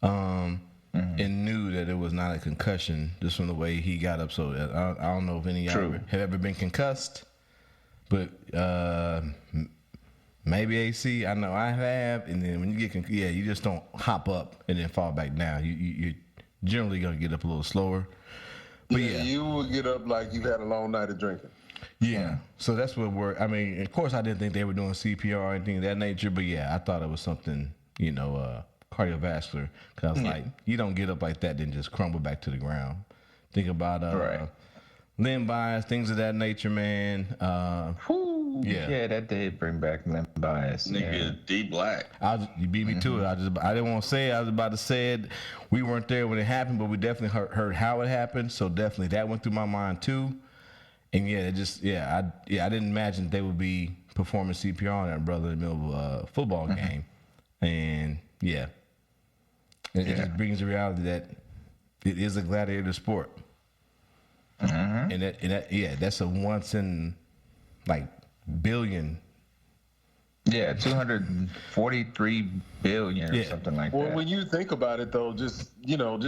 and knew that it was not a concussion just from the way he got up. So I don't know if any of y'all have ever been concussed, but maybe AC. I know I have. And then when you get you just don't hop up and then fall back down. You're generally gonna get up a little slower. But yeah, you will get up like you've had a long night of drinking. Yeah, so that's what I mean, of course, I didn't think they were doing CPR or anything of that nature, but yeah, I thought it was something, cardiovascular. Because I was like, you don't get up like that, then just crumble back to the ground. Think about limb bias, things of that nature, man. Yeah, that did bring back limb bias. Nigga, D Black. You beat me to it. I didn't want to say it. I was about to say it. We weren't there when it happened, but we definitely heard how it happened. So definitely that went through my mind too. And I didn't imagine they would be performing CPR on that brother in the middle of a football game. And it just brings the reality that it is a gladiator sport. And that's a once in like billion Yeah, 243 billion or something like Well, that. when you think about it, though, just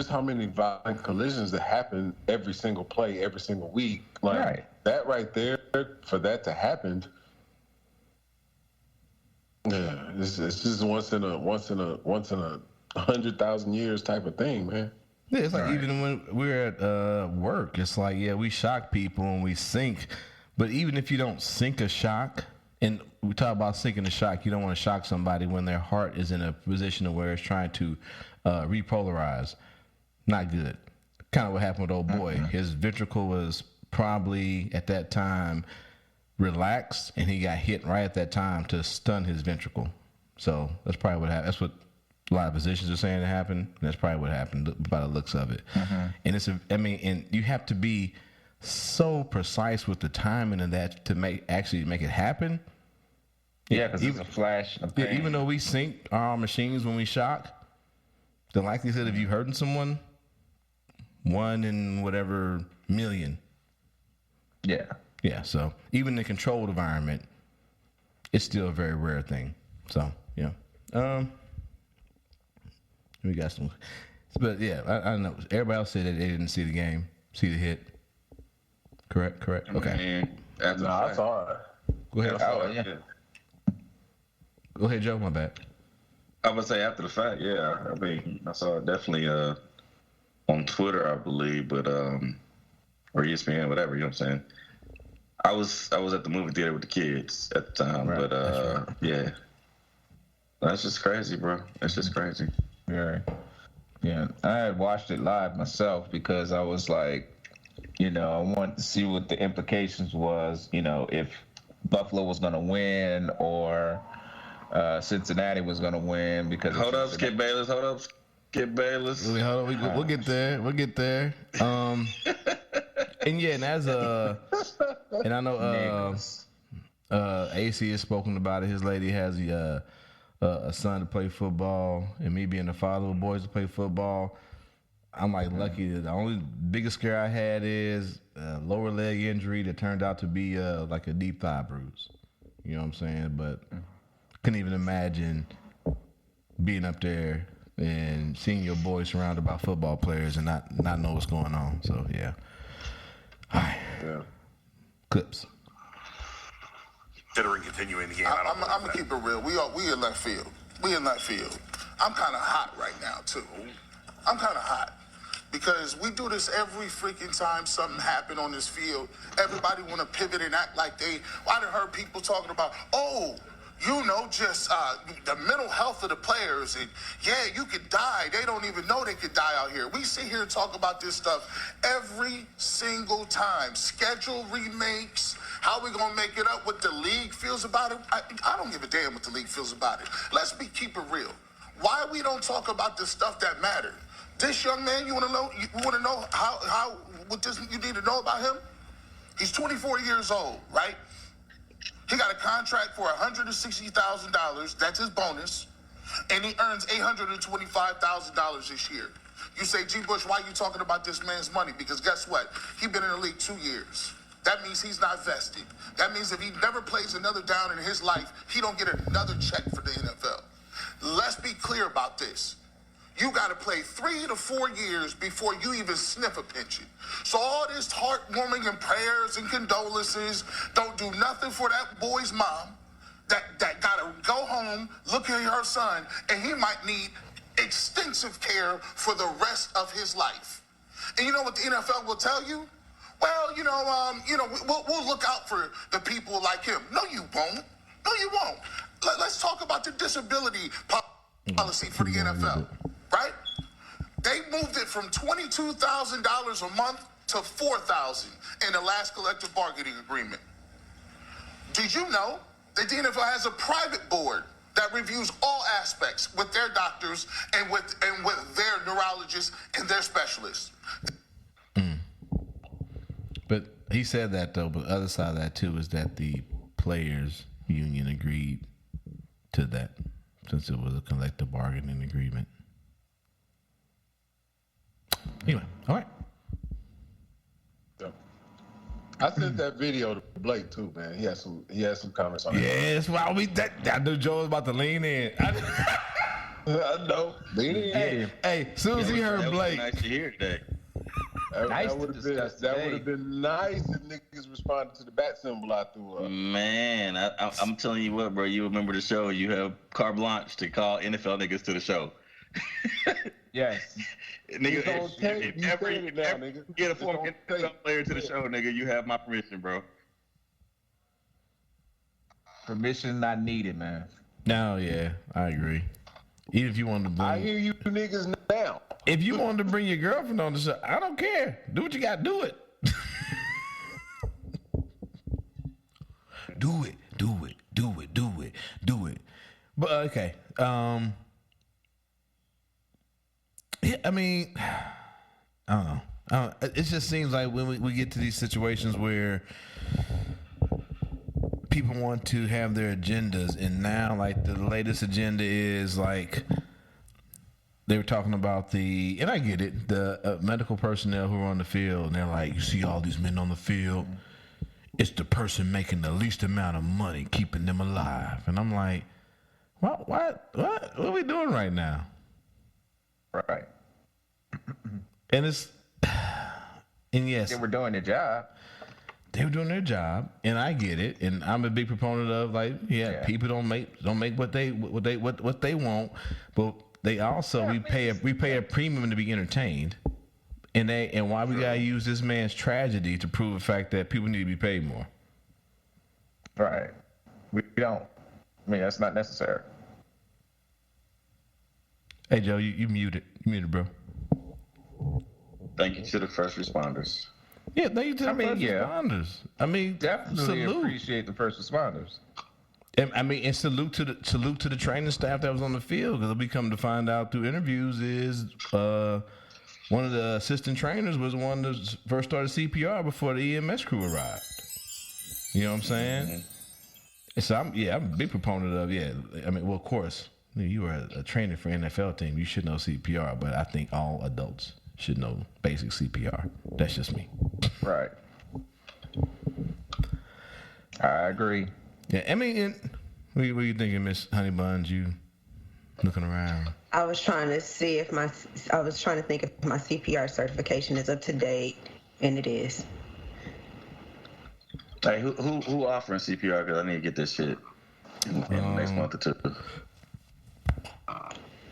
how many violent collisions that happen every single play, every single week, like that right there, for that to happen, yeah, it's just once in a 100,000 years type of thing, man. Yeah, it's like even when we're at work, it's like, yeah, we shock people and we sink. But even if you don't sink a shock, and we talk about sinking a shock, you don't want to shock somebody when their heart is in a position where it's trying to repolarize. Not good. Kind of what happened with old boy. His ventricle was probably, at that time, relaxed, and he got hit right at that time to stun his ventricle. So that's probably what happened. That's what a lot of physicians are saying it happened. That's probably what happened by the looks of it. And and you have to be so precise with the timing of that to make it happen. Yeah, because it's a flash of pain. Yeah, even though we sync our machines when we shock, the likelihood of you hurting someone, 1 in whatever million. Yeah. Yeah, so even in a controlled environment, it's still a very rare thing. So, yeah. We got some. But, yeah, I know. Everybody else said that they didn't see the game, see the hit. Correct? Okay. I saw it. Go ahead. Go ahead, Joe. My bad. I would say after the fact, yeah. I mean, I saw it definitely on Twitter, I believe, but or ESPN, whatever. You know what I'm saying? I was at the movie theater with the kids at the time, but yeah, that's just crazy, bro. That's just crazy. Yeah. I had watched it live myself because I was like, I wanted to see what the implications was. If Buffalo was going to win or Cincinnati was going to win because. Hold up, Skip Bayless. We'll get there. And yeah, and and I know AC has spoken about it. His lady has a son to play football, and me being the father of boys to play football, I'm like lucky. The only biggest scare I had is a lower leg injury that turned out to be like a deep thigh bruise. You know what I'm saying? But couldn't even imagine being up there and seeing your boys surrounded by football players and not know what's going on. So yeah. All right. Yeah. Clips. Considering continuing the game, I'm gonna keep it real. We in left field. I'm kind of hot right now too. I'm kind of hot because we do this every freaking time something happened on this field. Everybody want to pivot and act like they. I done heard people talking about, just the mental health of the players, and you could die. They don't even know they could die out here. We sit here and talk about this stuff every single time. Schedule remakes. How we gonna make it up? What the league feels about it? I don't give a damn what the league feels about it. Let's keep it real. Why we don't talk about the stuff that matters? This young man, you wanna know how what this you need to know about him? He's 24 years old, right? He got a contract for $160,000. That's his bonus, and he earns $825,000 this year. You say, G. Bush, why are you talking about this man's money? Because guess what? He's been in the league 2 years. That means he's not vested. That means if he never plays another down in his life, he don't get another check for the NFL. Let's be clear about this. You got to play 3 to 4 years before you even sniff a pension. So all this heartwarming and prayers and condolences don't do nothing for that boy's mom that got to go home, look at her son, and he might need extensive care for the rest of his life. And you know what the NFL will tell you? Well, we'll look out for the people like him. No, you won't. Let's talk about the disability policy for the NFL, right? They moved it from $22,000 a month to $4,000 in the last collective bargaining agreement. Did you know that the NFL has a private board that reviews all aspects with their doctors and with their neurologists and their specialists? But he said that though, but the other side of that too is that the players union agreed to that since it was a collective bargaining agreement. Anyway, all right. I sent that video to Blake too, man. He had some comments on it. Yeah, that's why I knew Joe was about to lean in. I know. Lean in. Hey, as soon as he heard Blake. Nice to hear today. That would have been nice if niggas responded to the bat symbol I threw up. Man, I'm telling you what, bro. You remember the show? You have carte blanche to call NFL niggas to the show. Yes. Nigga, get a former NFL player to the show, nigga. You have my permission, bro. Permission not needed, man. No, yeah, I agree. Even if you wanted to bring, I hear you niggas now. If you wanted to bring your girlfriend on the show, I don't care. Do what you got to do it. Do it. But okay. Yeah, I mean, I don't know. It just seems like when we get to these situations where people want to have their agendas, and now like the latest agenda is like they were talking about and I get it, the medical personnel who are on the field, and they're like, you see all these men on the field, it's the person making the least amount of money keeping them alive. And I'm like, what are we doing right now? Right. And yes, they were doing their job. They were doing their job, and I get it. And I'm a big proponent of people don't make what they want, but they also we pay a premium to be entertained, and why we gotta use this man's tragedy to prove the fact that people need to be paid more. Right. We don't. I mean, that's not necessary. Hey Joe, you muted, bro. Thank you to the first responders. Yeah, thank you to the first responders. I mean, definitely salute. Appreciate the first responders. And salute to the training staff that was on the field, because we come to find out through interviews is one of the assistant trainers was the one that first started CPR before the EMS crew arrived. You know what I'm saying? Mm-hmm. So I'm a big proponent of I mean, well, of course, you were a trainer for NFL team, you should know CPR, but I think all adults should know basic CPR. That's just me. Right. I agree. Yeah, I mean, what are you thinking, Miss Honey Buns? You looking around? I was trying to think if my CPR certification is up to date, and it is. Hey, who offering CPR? Because I need to get this shit in the next month or two.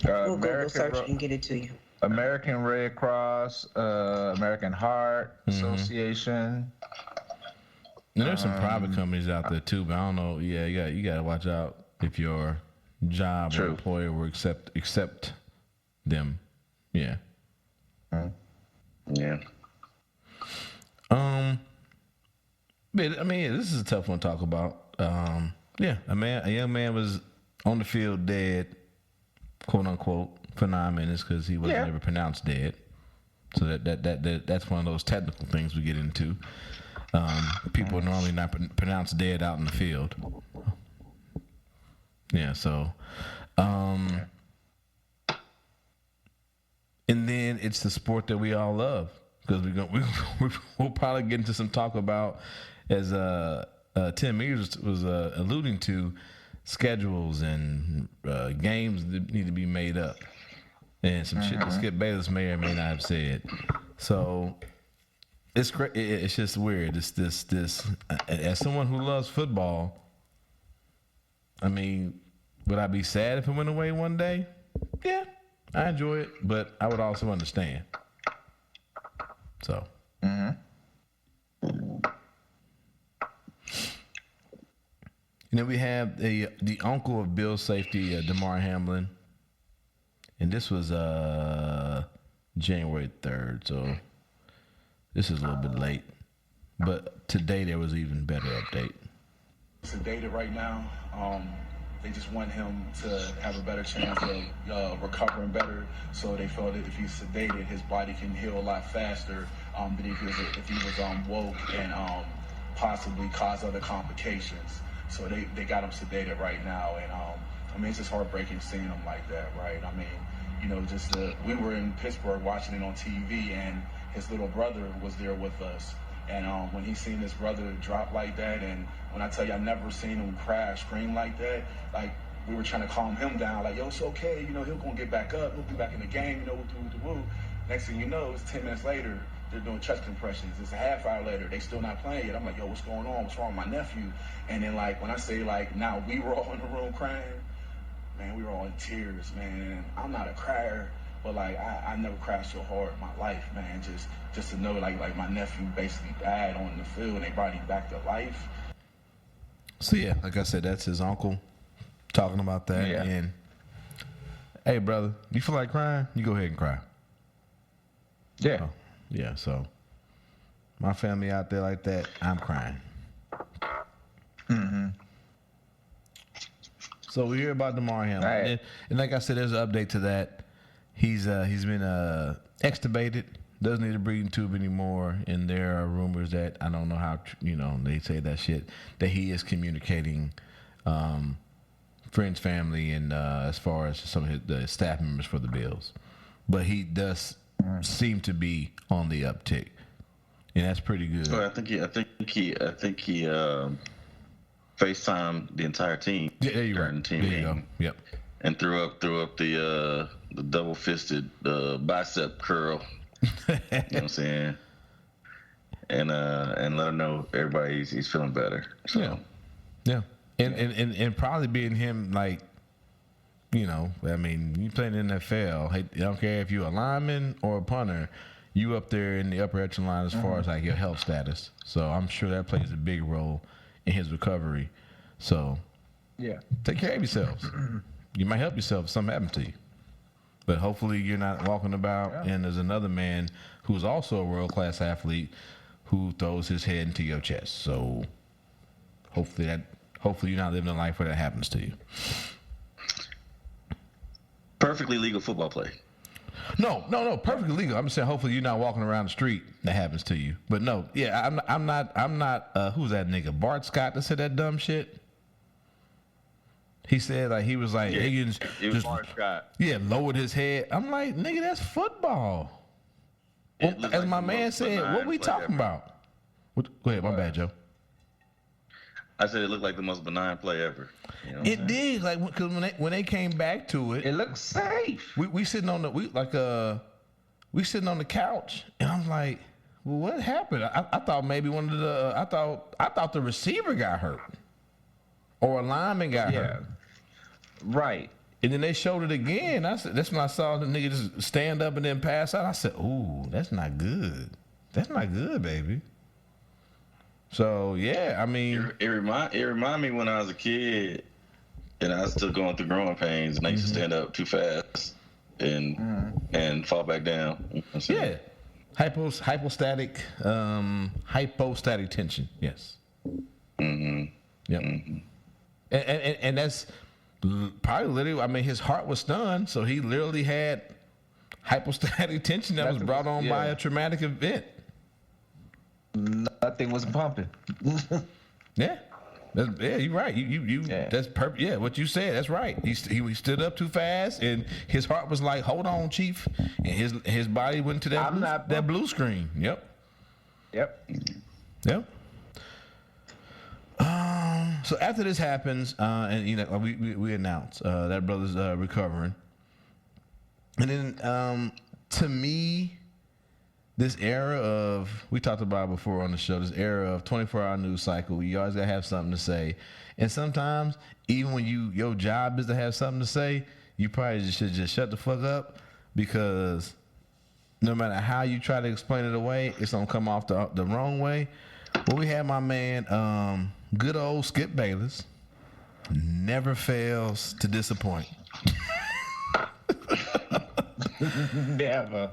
We'll Google search and get it to you. American Red Cross, American Heart Association. And there's some private companies out there too, but I don't know. Yeah, you got to watch out if your job or employer will accept them. Yeah. Yeah. But I mean, this is a tough one to talk about. A young man was on the field dead, quote unquote, for 9 minutes because he wasn't ever pronounced dead. So that's one of those technical things we get into. People are normally not pronounced dead out in the field. Yeah, so and then it's the sport that we all love, because we'll probably get into some talk about, as Tim Mears was alluding to, schedules and games that need to be made up, and some shit that Skip Bayless may or may not have said. So it's great. It's just weird. This. As someone who loves football, I mean, would I be sad if it went away one day? Yeah, I enjoy it, but I would also understand. So. And then we have the uncle of Bill's safety, Damar Hamlin, and this was January 3rd, so this is a little bit late. But today there was an even better update. Sedated right now. They just want him to have a better chance of recovering better. So they felt that if he's sedated, his body can heal a lot faster than if he was woke and possibly cause other complications. So they got him sedated right now, and I mean, it's just heartbreaking seeing him like that, right? I mean, you know, we were in Pittsburgh watching it on TV, and his little brother was there with us, And when he seen his brother drop like that, and when I tell you I never seen him cry, scream like that, like we were trying to calm him down, like, yo, it's okay, you know, he'll gonna get back up, he'll be back in the game, you know, woo. Next thing you know, it's 10 minutes later, they're doing chest compressions. It's a half hour later, they still not playing yet. I'm like, yo, what's going on? What's wrong with my nephew? And then, like, when I say, like, now we were all in the room crying, man, we were all in tears, man. I'm not a crier, but, like, I never cried so hard in my life, man. Just to know, like my nephew basically died on the field and they brought him back to life. So, yeah, like I said, that's his uncle talking about that. Yeah. And, hey, brother, you feel like crying? You go ahead and cry. Yeah. Oh, yeah, so my family out there like that, I'm crying. Mm-hmm. So we hear about Damar Hamlin. Right. And like I said, there's an update to that. He's been extubated, doesn't need a breathing tube anymore, and there are rumors that, I don't know how, they say that shit, that he is communicating friends, family, and as far as some of the staff members for the Bills. But he does seem to be on the uptick, and that's pretty good. Well, I think he FaceTimed the entire team. Yeah, there you during right. the team There you meeting. go. Yep. And threw up the double fisted bicep curl. You know what I'm saying? And let him know everybody he's feeling better. So Yeah. And probably being him, like, I mean, you play in the NFL. Hey, I don't care if you're a lineman or a punter, you up there in the upper echelon as far as like your health status. So I'm sure that plays a big role in his recovery. So Yeah. take care of yourselves. You might help yourself if something happens to you. But hopefully you're not walking about and there's another man who's also a world-class athlete who throws his head into your chest. So hopefully you're not living a life where that happens to you. perfectly legal football play. No, perfectly legal. I'm just saying, hopefully you're not walking around the street and that happens to you. But no, yeah, I'm not. Who's that nigga? Bart Scott that said that dumb shit. He said he was like Higgins just Bart Scott. Lowered his head. I'm like, nigga, that's football. Well, as my man said, what we talking about? Go ahead, my bad, Joe. I said it looked like the most benign play ever. You know It did, because when they came back to it, it looked safe. We sitting on we sitting on the couch, and I'm like, well, what happened? I thought maybe one of the I thought the receiver got hurt, or a lineman got hurt. Right. And then they showed it again. That's when I saw the nigga just stand up and then pass out. I said, ooh, that's not good. That's not good, baby. So yeah, I mean, it remind me when I was a kid and I was still going through growing pains, and I used to stand up too fast and fall back down. You know what I'm saying? Yeah, hypostatic tension. Yes. Mm-hmm. Yep. Mm-hmm. And that's probably literally. I mean, his heart was stunned, so he literally had hypostatic tension that was brought on by a traumatic event. Nothing was pumping. Yeah, you're right. You that's perfect. Yeah, what you said, that's right. He stood up too fast, and his heart was like, "Hold on, Chief," and his body went to that blue screen. Yep. So after this happens, and we announce that brother's recovering, and then to me, this era of, we talked about it before on the show, this era of 24-hour news cycle, you always gotta have something to say, and sometimes even when your job is to have something to say, you probably should just shut the fuck up, because no matter how you try to explain it away, it's gonna come off the wrong way. Well, we had my man, good old Skip Bayless, never fails to disappoint. Never.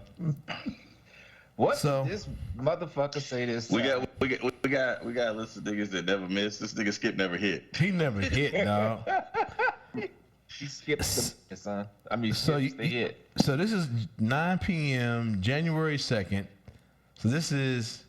What did this motherfucker say this We time? got a list of niggas that never miss. This nigga Skip never hit. He never hit, dog. He skips the son. I mean, So skips the hit. So this is 9 p.m. January 2nd. So this has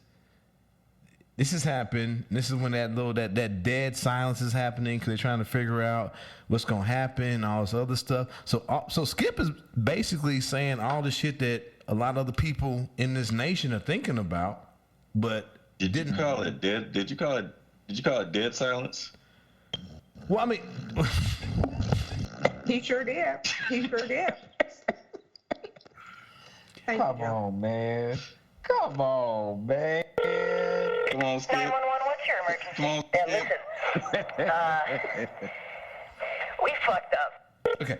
happened. This is when that dead silence is happening, because they're trying to figure out what's gonna happen, all this other stuff. So Skip is basically saying all the shit that a lot of other people in this nation are thinking about, but Did you call it dead? Did you call it dead silence? Well, I mean, He sure did. He sure did. Come on, man. Come on, man. Come on, Skip. 911, what's your emergency? Come on, Yeah, listen. We fucked up. Okay.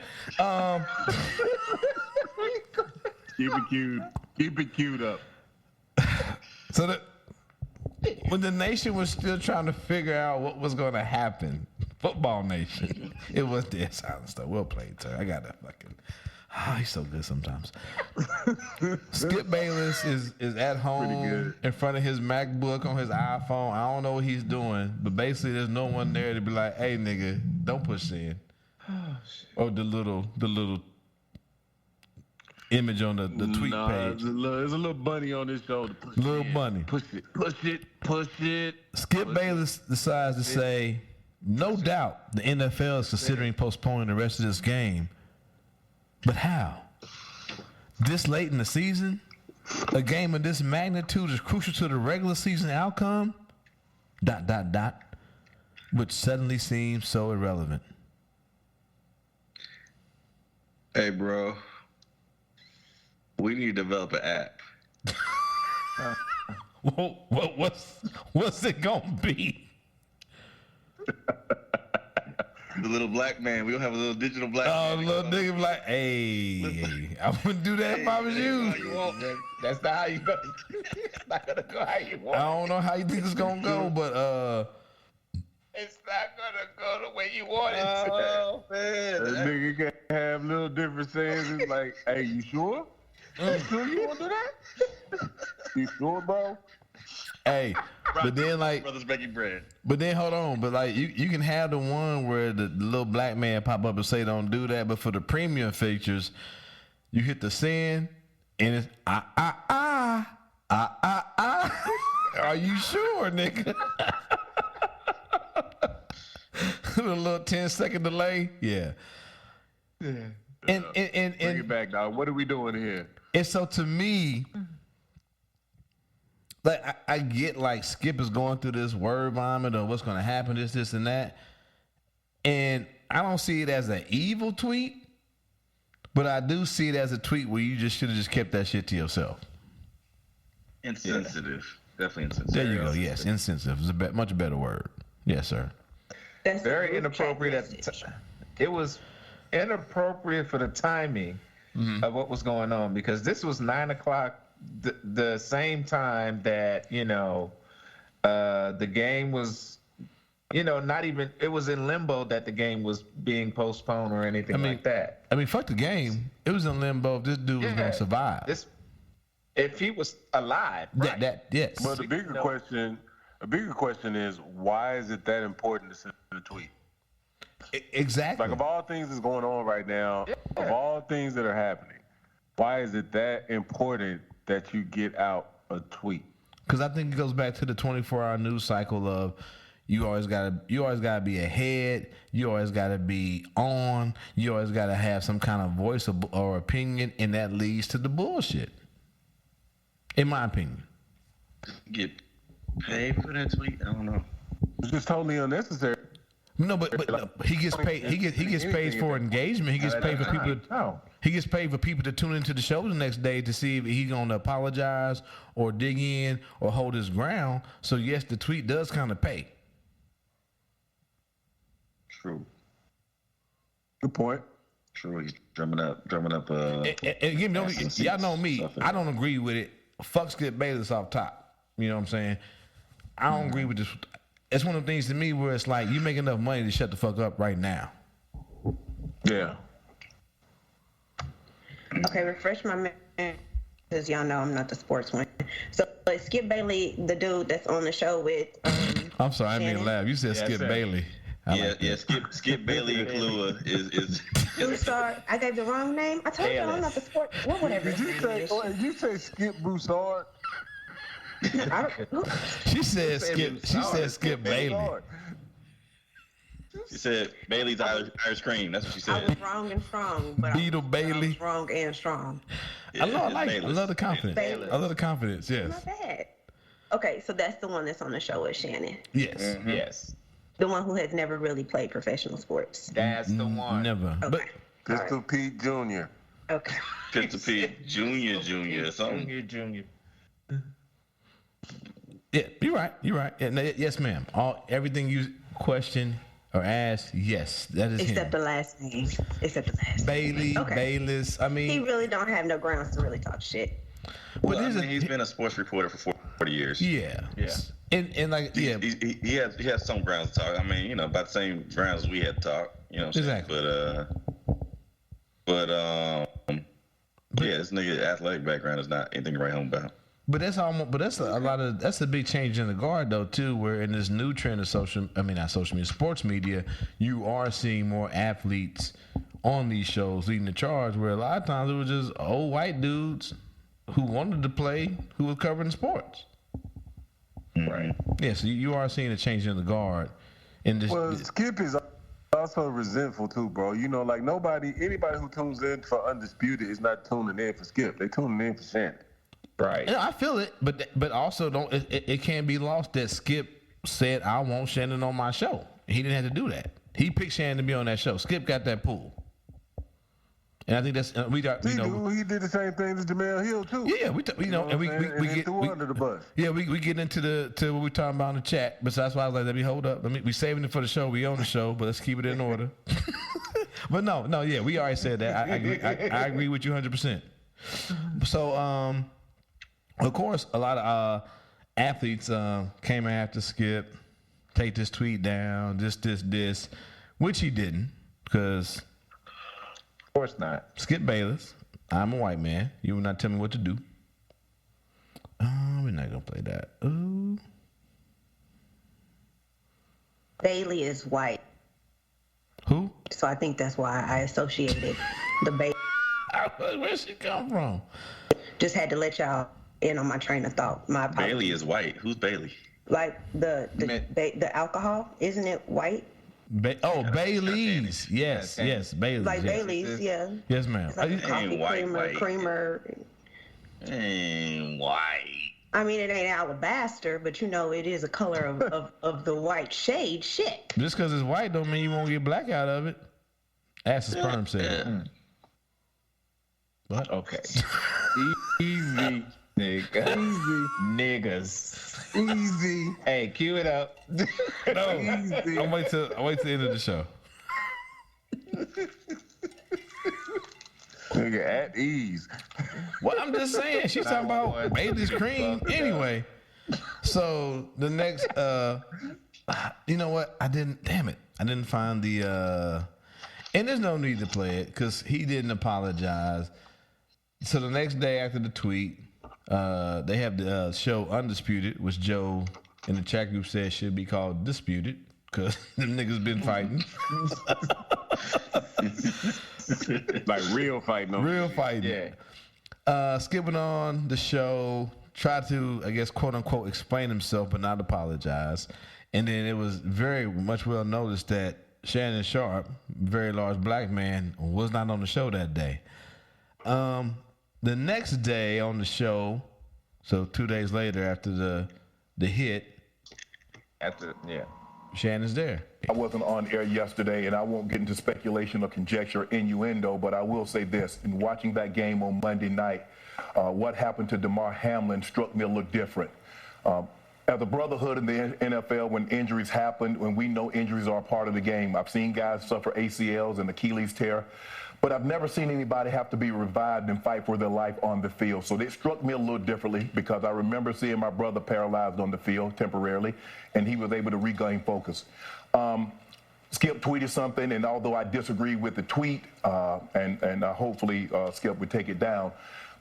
Keep it queued. Keep it queued up. So when the nation was still trying to figure out what was going to happen, Football Nation, it was dead silence though. Well played, sir. I got that fucking. He's so good sometimes. Skip Bayless is at home in front of his MacBook on his iPhone. I don't know what he's doing, but basically there's no one there to be like, "Hey, nigga, don't push in." Or the little image on the tweet page. There's a little bunny on his shoulder. Bunny. Push it. Skip Bayless decides to say, no doubt the NFL is considering postponing the rest of this game. But how? This late in the season? A game of this magnitude is crucial to the regular season outcome? ... Which suddenly seems so irrelevant. Hey, bro. We need to develop an app. What's it gonna be? The little black man. We'll have a little digital black man. Oh, little nigga be like, hey, I wouldn't do that if I was you. That's not how you go. It's not gonna go how you want. I don't know how you think it's gonna go, but it's not gonna go the way you want it. Oh man, that nigga can have little different sayings. It's like, hey, you sure? You sure you want to do that? You sure, bro? Hey, but then like brothers baking bread. But then hold on, but like you can have the one where the little black man pop up and say don't do that, but for the premium features, you hit the send and it's Are you sure, nigga? The little 10-second delay, yeah. And bring it back, dog. What are we doing here? And so to me, like I get like Skip is going through this word vomit of what's going to happen, this, and that, and I don't see it as an evil tweet, but I do see it as a tweet where you just should have just kept that shit to yourself. Insensitive, definitely insensitive. There you go. Yes, insensitive is a much better word. Yes, sir. That's very inappropriate at the time. It was inappropriate for the timing of what was going on because this was 9 o'clock, the same time that the game was, not even, it was in limbo that the game was being postponed or anything like that. I mean, fuck the game. It was in limbo if this dude was gonna survive. If he was alive, right? Yes. But the bigger question is, why is it that important to send a tweet? Exactly. Like, of all things that's going on right now, of all things that are happening, why is it that important that you get out a tweet? Because I think it goes back to the 24-hour news cycle of you always gotta be ahead, you always gotta be on, you always gotta have some kind of voice or opinion, and that leads to the bullshit. In my opinion. Get paid for that tweet? I don't know. It's just totally unnecessary. No, but he gets paid. He gets paid for engagement. He gets paid for people. He gets paid for people to tune into the show the next day to see if he's gonna apologize or dig in or hold his ground. So yes, the tweet does kind of pay. True. Good point. True. He's drumming up. Again, y'all know me. I don't agree with it. Fuck Skip Bayless off top. You know what I'm saying? I don't agree with this. It's one of the things to me where it's like you make enough money to shut the fuck up right now. Yeah. Okay, refresh my memory because y'all know I'm not the sports one. So Skip Bailey, the dude that's on the show with. I'm sorry, I didn't mean to laugh. You said Skip Bailey. Skip Bailey and Kalua is. Broussard. I gave the wrong name. I told you I'm not the sport. Well, whatever. Did you say Skip Broussard? She said Skip Bailey. She said Bailey's Irish cream. That's what she said. I was wrong and strong, but Beetle Bailey. I was wrong and strong. I love the confidence. I love the confidence. Yes. Not bad. Okay, so that's the one that's on the show with Shannon. Yes. Yes. The one who has never really played professional sports. That's the one. Never. Okay. Pistol Pete Jr. Okay. Pistol Pete Jr. Something. Junior. Yeah, you're right. You're right. Yeah, no, yes, ma'am. Everything you question or ask, yes, that is Except him. the last name. Except the last Bailey, name. Okay. Bayless. I mean, He really don't have no grounds to really talk shit. Well, I mean, he's been a sports reporter for 40 years. Yeah. And like, yeah. He has some grounds to talk. I mean, you know, about the same grounds we had to talk. You know what I'm Exactly. saying? But yeah, this nigga athletic background is not anything to write home about. But that's that's a big change in the guard though too, where in this new trend of sports media, you are seeing more athletes on these shows leading the charge, where a lot of times it was just old white dudes who wanted to play, who were covering sports. Right. Yeah, so you are seeing a change in the guard. In this, Well, Skip is also resentful too, bro. You know, like anybody who tunes in for Undisputed is not tuning in for Skip. They tuning in for Shannon. Right. Yeah, I feel it, but also it can't be lost that Skip said I want Shannon on my show. He didn't have to do that. He picked Shannon to be on that show. Skip got that pull, and I think that's we got. He did the same thing to Jamel Hill too. Yeah, we get threw under the bus. Yeah, we get into what we're talking about in the chat. But that's why I was like, let me hold up. We saving it for the show. We on the show, but let's keep it in order. But no, yeah, we already said that. I agree with you 100%. So of course, a lot of athletes came after Skip, take this tweet down, this, which he didn't, because of course not. Skip Bayless, I'm a white man. You will not tell me what to do. We're not gonna play that. Ooh. Bailey is white. Who? So I think that's why I associated the Bailey. Where'd she come from? Just had to let y'all in on my train of thought. My apologies. Bailey is white. Who's Bailey? Like the alcohol, isn't it white? Bailey's. Yes, Bailey's. Like yes. Bailey's, yeah. Yes, ma'am. It's like coffee creamer. Ain't white. I mean, it ain't alabaster, but you know, it is a color of the white shade. Shit. Just because it's white don't mean you won't get black out of it. Ask the sperm cell. What? Okay. Easy, nigga. Easy. Niggas. Easy. Hey, cue it up. No. Easy. I'll wait till the end of the show. Nigga, at ease. Well, I'm just saying, she's talking about Bailey's cream anyway. So the next, you know what? I didn't find the, and there's no need to play it because he didn't apologize. So the next day after the tweet, they have the show Undisputed, which Joe in the chat group said should be called Disputed because them niggas been fighting. Like real fighting. Real fighting. Yeah. Skip went on the show, tried to, I guess, quote unquote, explain himself, but not apologize. And then it was very much well noticed that Shannon Sharpe, very large black man, was not on the show that day. The next day on the show, so 2 days later after the hit, Shannon's there. I wasn't on air yesterday, and I won't get into speculation or conjecture, innuendo, but I will say this. In watching that game on Monday night, what happened to Damar Hamlin struck me a little different. As a brotherhood in the NFL, when injuries happen, when we know injuries are a part of the game, I've seen guys suffer ACLs and Achilles tear, but I've never seen anybody have to be revived and fight for their life on the field. So it struck me a little differently because I remember seeing my brother paralyzed on the field temporarily, and he was able to regain focus. Skip tweeted something, and although I disagree with the tweet, and hopefully Skip would take it down,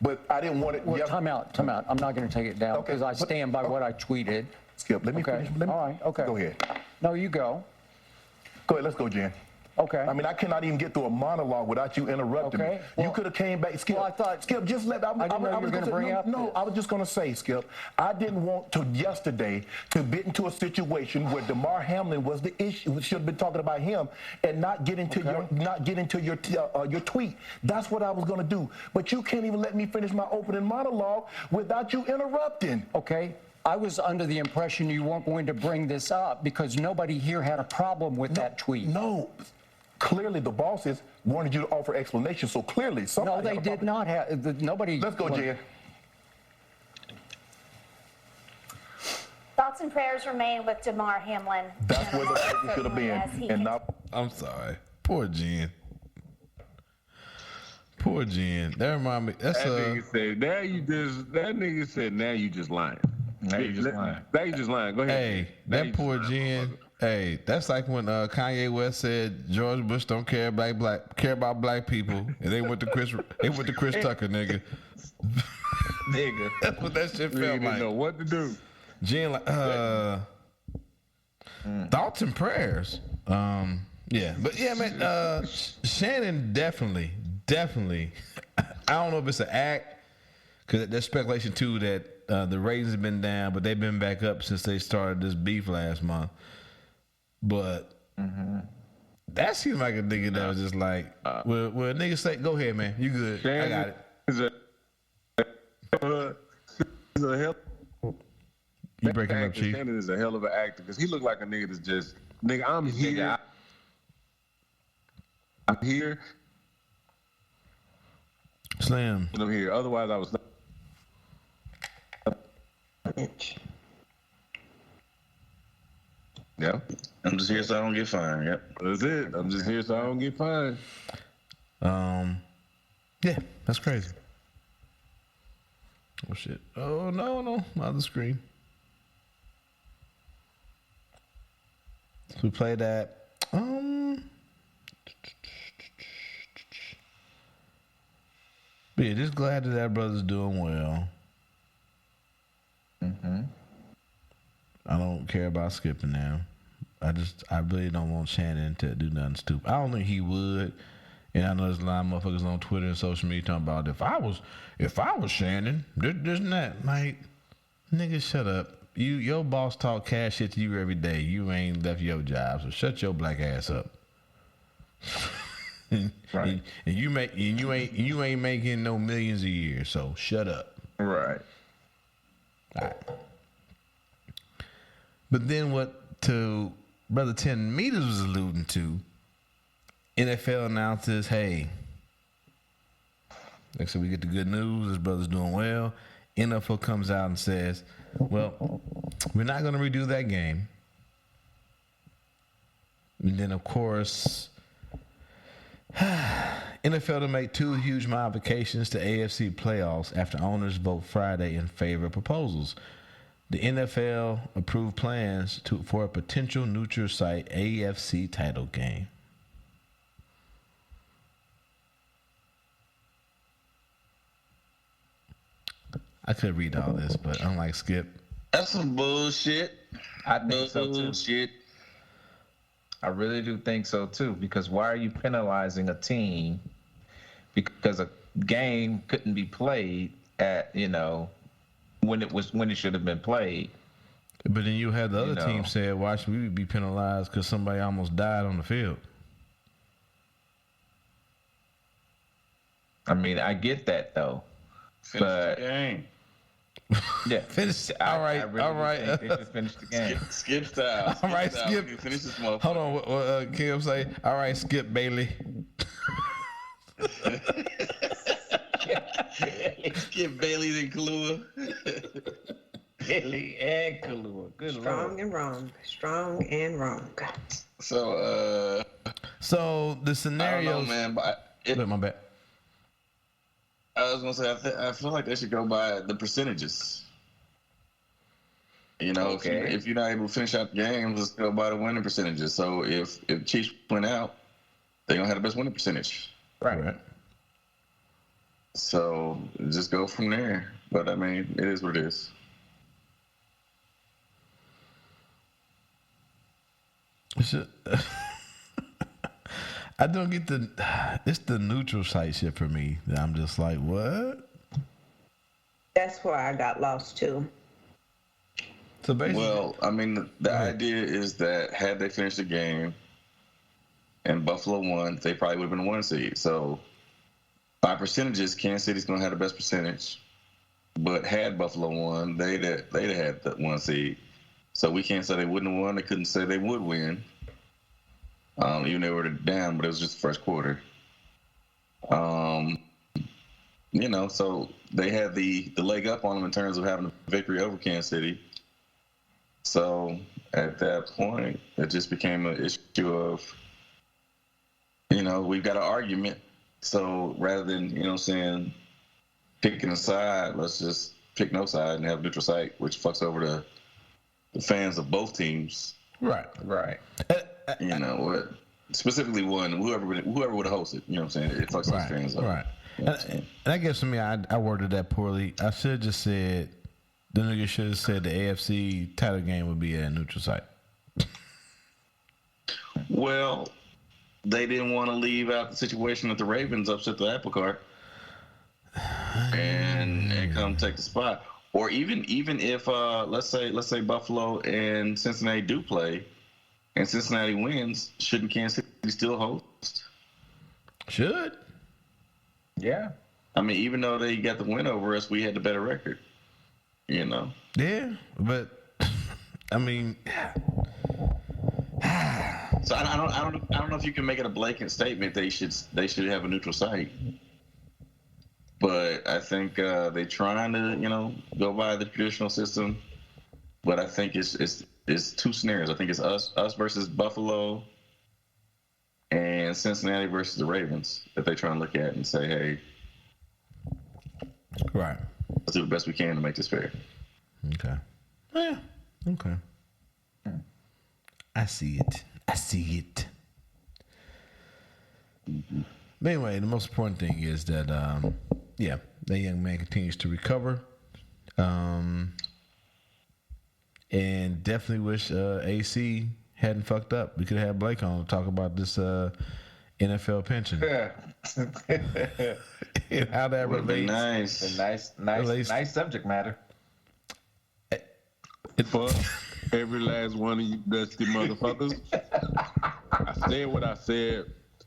but I didn't want it. Well, time out. I'm not going to take it down because I stand by what I tweeted. Skip, let me finish. All right, okay. Go ahead. No, you go. Go ahead, let's go, Jen. Okay. I mean, I cannot even get through a monologue without you interrupting me. Well, you could have came back, Skip. Well, I thought, Skip, just let. I didn't know you were going to bring up. No, I was just going to say, Skip. I didn't want to yesterday to get into a situation where Damar Hamlin was the issue. We should have been talking about him and not get into your tweet. That's what I was going to do. But you can't even let me finish my opening monologue without you interrupting. Okay. I was under the impression you weren't going to bring this up because nobody here had a problem with that tweet. No. Clearly, the bosses wanted you to offer explanations, so clearly somebody... No, they did not have... Nobody... Let's go, Jen. Thoughts and prayers remain with Damar Hamlin. That's where the focus should have been. And not... I'm sorry. Poor Jen. Poor Jen. That remind me. That's that nigga said, now you just lying. Now you just lying. Now you just lying. Go ahead. Hey, that poor Jen. Hey, that's like when Kanye West said George Bush don't care about black people, and they went to Chris Tucker, nigga. Nigga, that's what that shit felt didn't like. know what to do. Jen, thoughts and prayers. Yeah, but yeah, man. Shannon definitely. I don't know if it's an act, because there's speculation too that the ratings have been down, but they've been back up since they started this beef last month. But that seems like a nigga that was just like, well, nigga say, go ahead, man, you good, Shannon I got it. Is a hell. You breaking up, Chief? Shannon is a hell of an actor because he looked like a nigga that's just, nigga, I'm here. I'm here. Slam. I'm here. Otherwise, I was not. Yeah. I'm just here so I don't get fined. Yep. That's it. I'm just here so I don't get fined. Yeah, that's crazy. Oh shit. Oh no, other screen. So we play that. But yeah, just glad that brother's doing well. I don't care about skipping now. I really don't want Shannon to do nothing stupid. I don't think he would. And I know there's a lot of motherfuckers on Twitter and social media talking about if I was Shannon, this and that. Like, nigga, shut up. Your boss talk cash shit to you every day. You ain't left your job, so shut your black ass up. Right. And you ain't making no millions a year, so shut up. Right. All right. But then what to Brother 10 Meters was alluding to, NFL announces, hey, next time we get the good news, this brother's doing well. NFL comes out and says, well, we're not going to redo that game. And then, of course, NFL to make 2 huge modifications to AFC playoffs after owners vote Friday in favor of proposals. The NFL approved plans for a potential neutral site AFC title game. I could read all this, but unlike Skip, that's some bullshit. I think so too. Bullshit. I really do think so too, because why are you penalizing a team because a game couldn't be played at, when it should have been played? But then you had the other team say, why should we be penalized because somebody almost died on the field? I mean, I get that though. Finish the game. Yeah. Finish. All right. They just finished the game. Skip style. All right, Skip. Finish this motherfucker. Hold on. What Kim say? All right, Skip Bailey. Skip Bailey and Kahlua. Bailey and Kahlua. Good Strong and wrong. Strong and wrong. So the scenarios. I don't know, man, but my bad. I was gonna say I feel like they should go by the percentages. If you're not able to finish out the game, just go by the winning percentages. So if Chiefs win out, they're gonna have the best winning percentage. Right. So just go from there. But I mean, it is what it is. I don't get it's the neutral site shit for me that I'm just like, what? That's where I got lost too. So basically, well, I mean, the idea is that had they finished the game and Buffalo won, they probably would have been 1 seed. So by percentages, Kansas City's going to have the best percentage. But had Buffalo won, they'd have had the 1 seed. So we can't say they wouldn't have won. They couldn't say they would win. Even they were down, but it was just the first quarter. So they had the leg up on them in terms of having a victory over Kansas City. So at that point, it just became an issue of, we've got an argument. So rather than, saying, picking a side, let's just pick no side and have a neutral site, which fucks over the fans of both teams. Right. Specifically one, whoever would have hosted, you know what I'm saying? It fucks those fans up. Right. And I guess for me, I worded that poorly. I should have just said, the nigga should have said the AFC title game would be at a neutral site. Well, they didn't want to leave out the situation that the Ravens upset the apple cart and come take the spot. Or even if let's say Buffalo and Cincinnati do play, and Cincinnati wins, shouldn't Kansas City still host? Should. Yeah. I mean, even though they got the win over us, we had the better record. Yeah, but I mean, so I don't know if you can make it a blanket statement they should have a neutral site. But I think they're trying to go by the traditional system. But I think it's two scenarios. I think it's us versus Buffalo and Cincinnati versus the Ravens that they try and look at and say, hey, right, let's do the best we can to make this fair. Okay. Yeah. Okay. I see it. Mm-hmm. But anyway, the most important thing is that that young man continues to recover. And definitely wish AC hadn't fucked up. We could have had Blake on to talk about this NFL pension. Yeah. And how that relates. Nice subject matter. Fuck every last one of you dusty motherfuckers. I said what I said.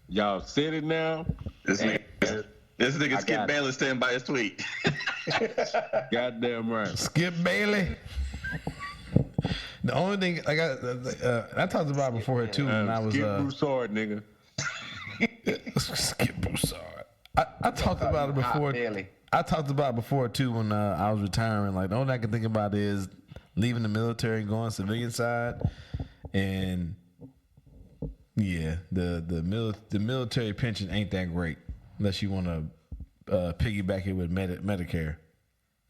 Y'all said it now. This nigga Skip Bayless standing by his tweet. Goddamn right. Skip Bailey. The only thing I talked about before here too when I was Skip Broussard, nigga. Skip Broussard. I talked about it before. I talked about it before too when I was retiring. Like the only thing I can think about is leaving the military and going civilian side, and the military pension ain't that great unless you want to piggyback it with Medicare.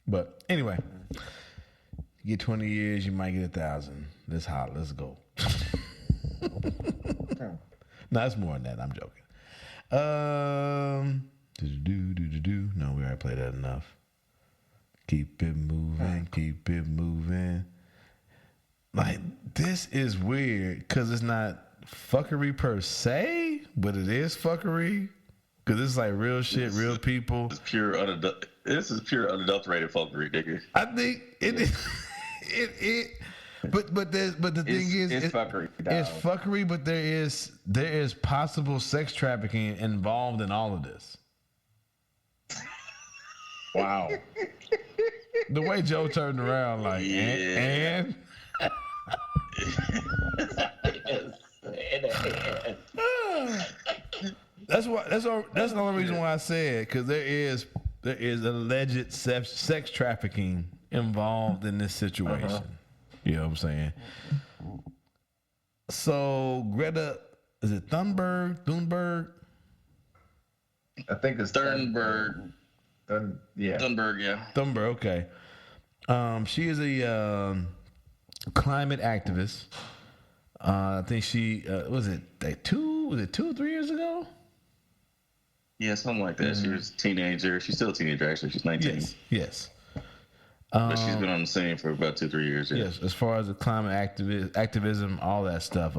But anyway. You get 20 years, you might get 1,000. That's hot. Let's go. No, it's more than that. I'm joking. No, we already played that enough. Keep it moving. Like, this is weird because it's not fuckery per se, but it is fuckery because it's like real shit, real people. This is pure unadulterated fuckery, nigga. I think it is. But the thing is, it's fuckery. It's fuckery, but there is possible sex trafficking involved in all of this. Wow. The way Joe turned around, like, and that's the only reason why I said, because there is alleged sex trafficking involved in this situation. You know what I'm saying? So Greta, is it Thunberg? I think it's Thunberg. Thunberg, yeah. Thunberg, okay. She is a climate activist. I think she was it 2 or 3 years ago? Yeah, something like that. She was a teenager. She's still a teenager, actually. She's 19. Yes. But she's been on the scene for about 2-3 years. Yeah. Yes, as far as the climate activism, all that stuff.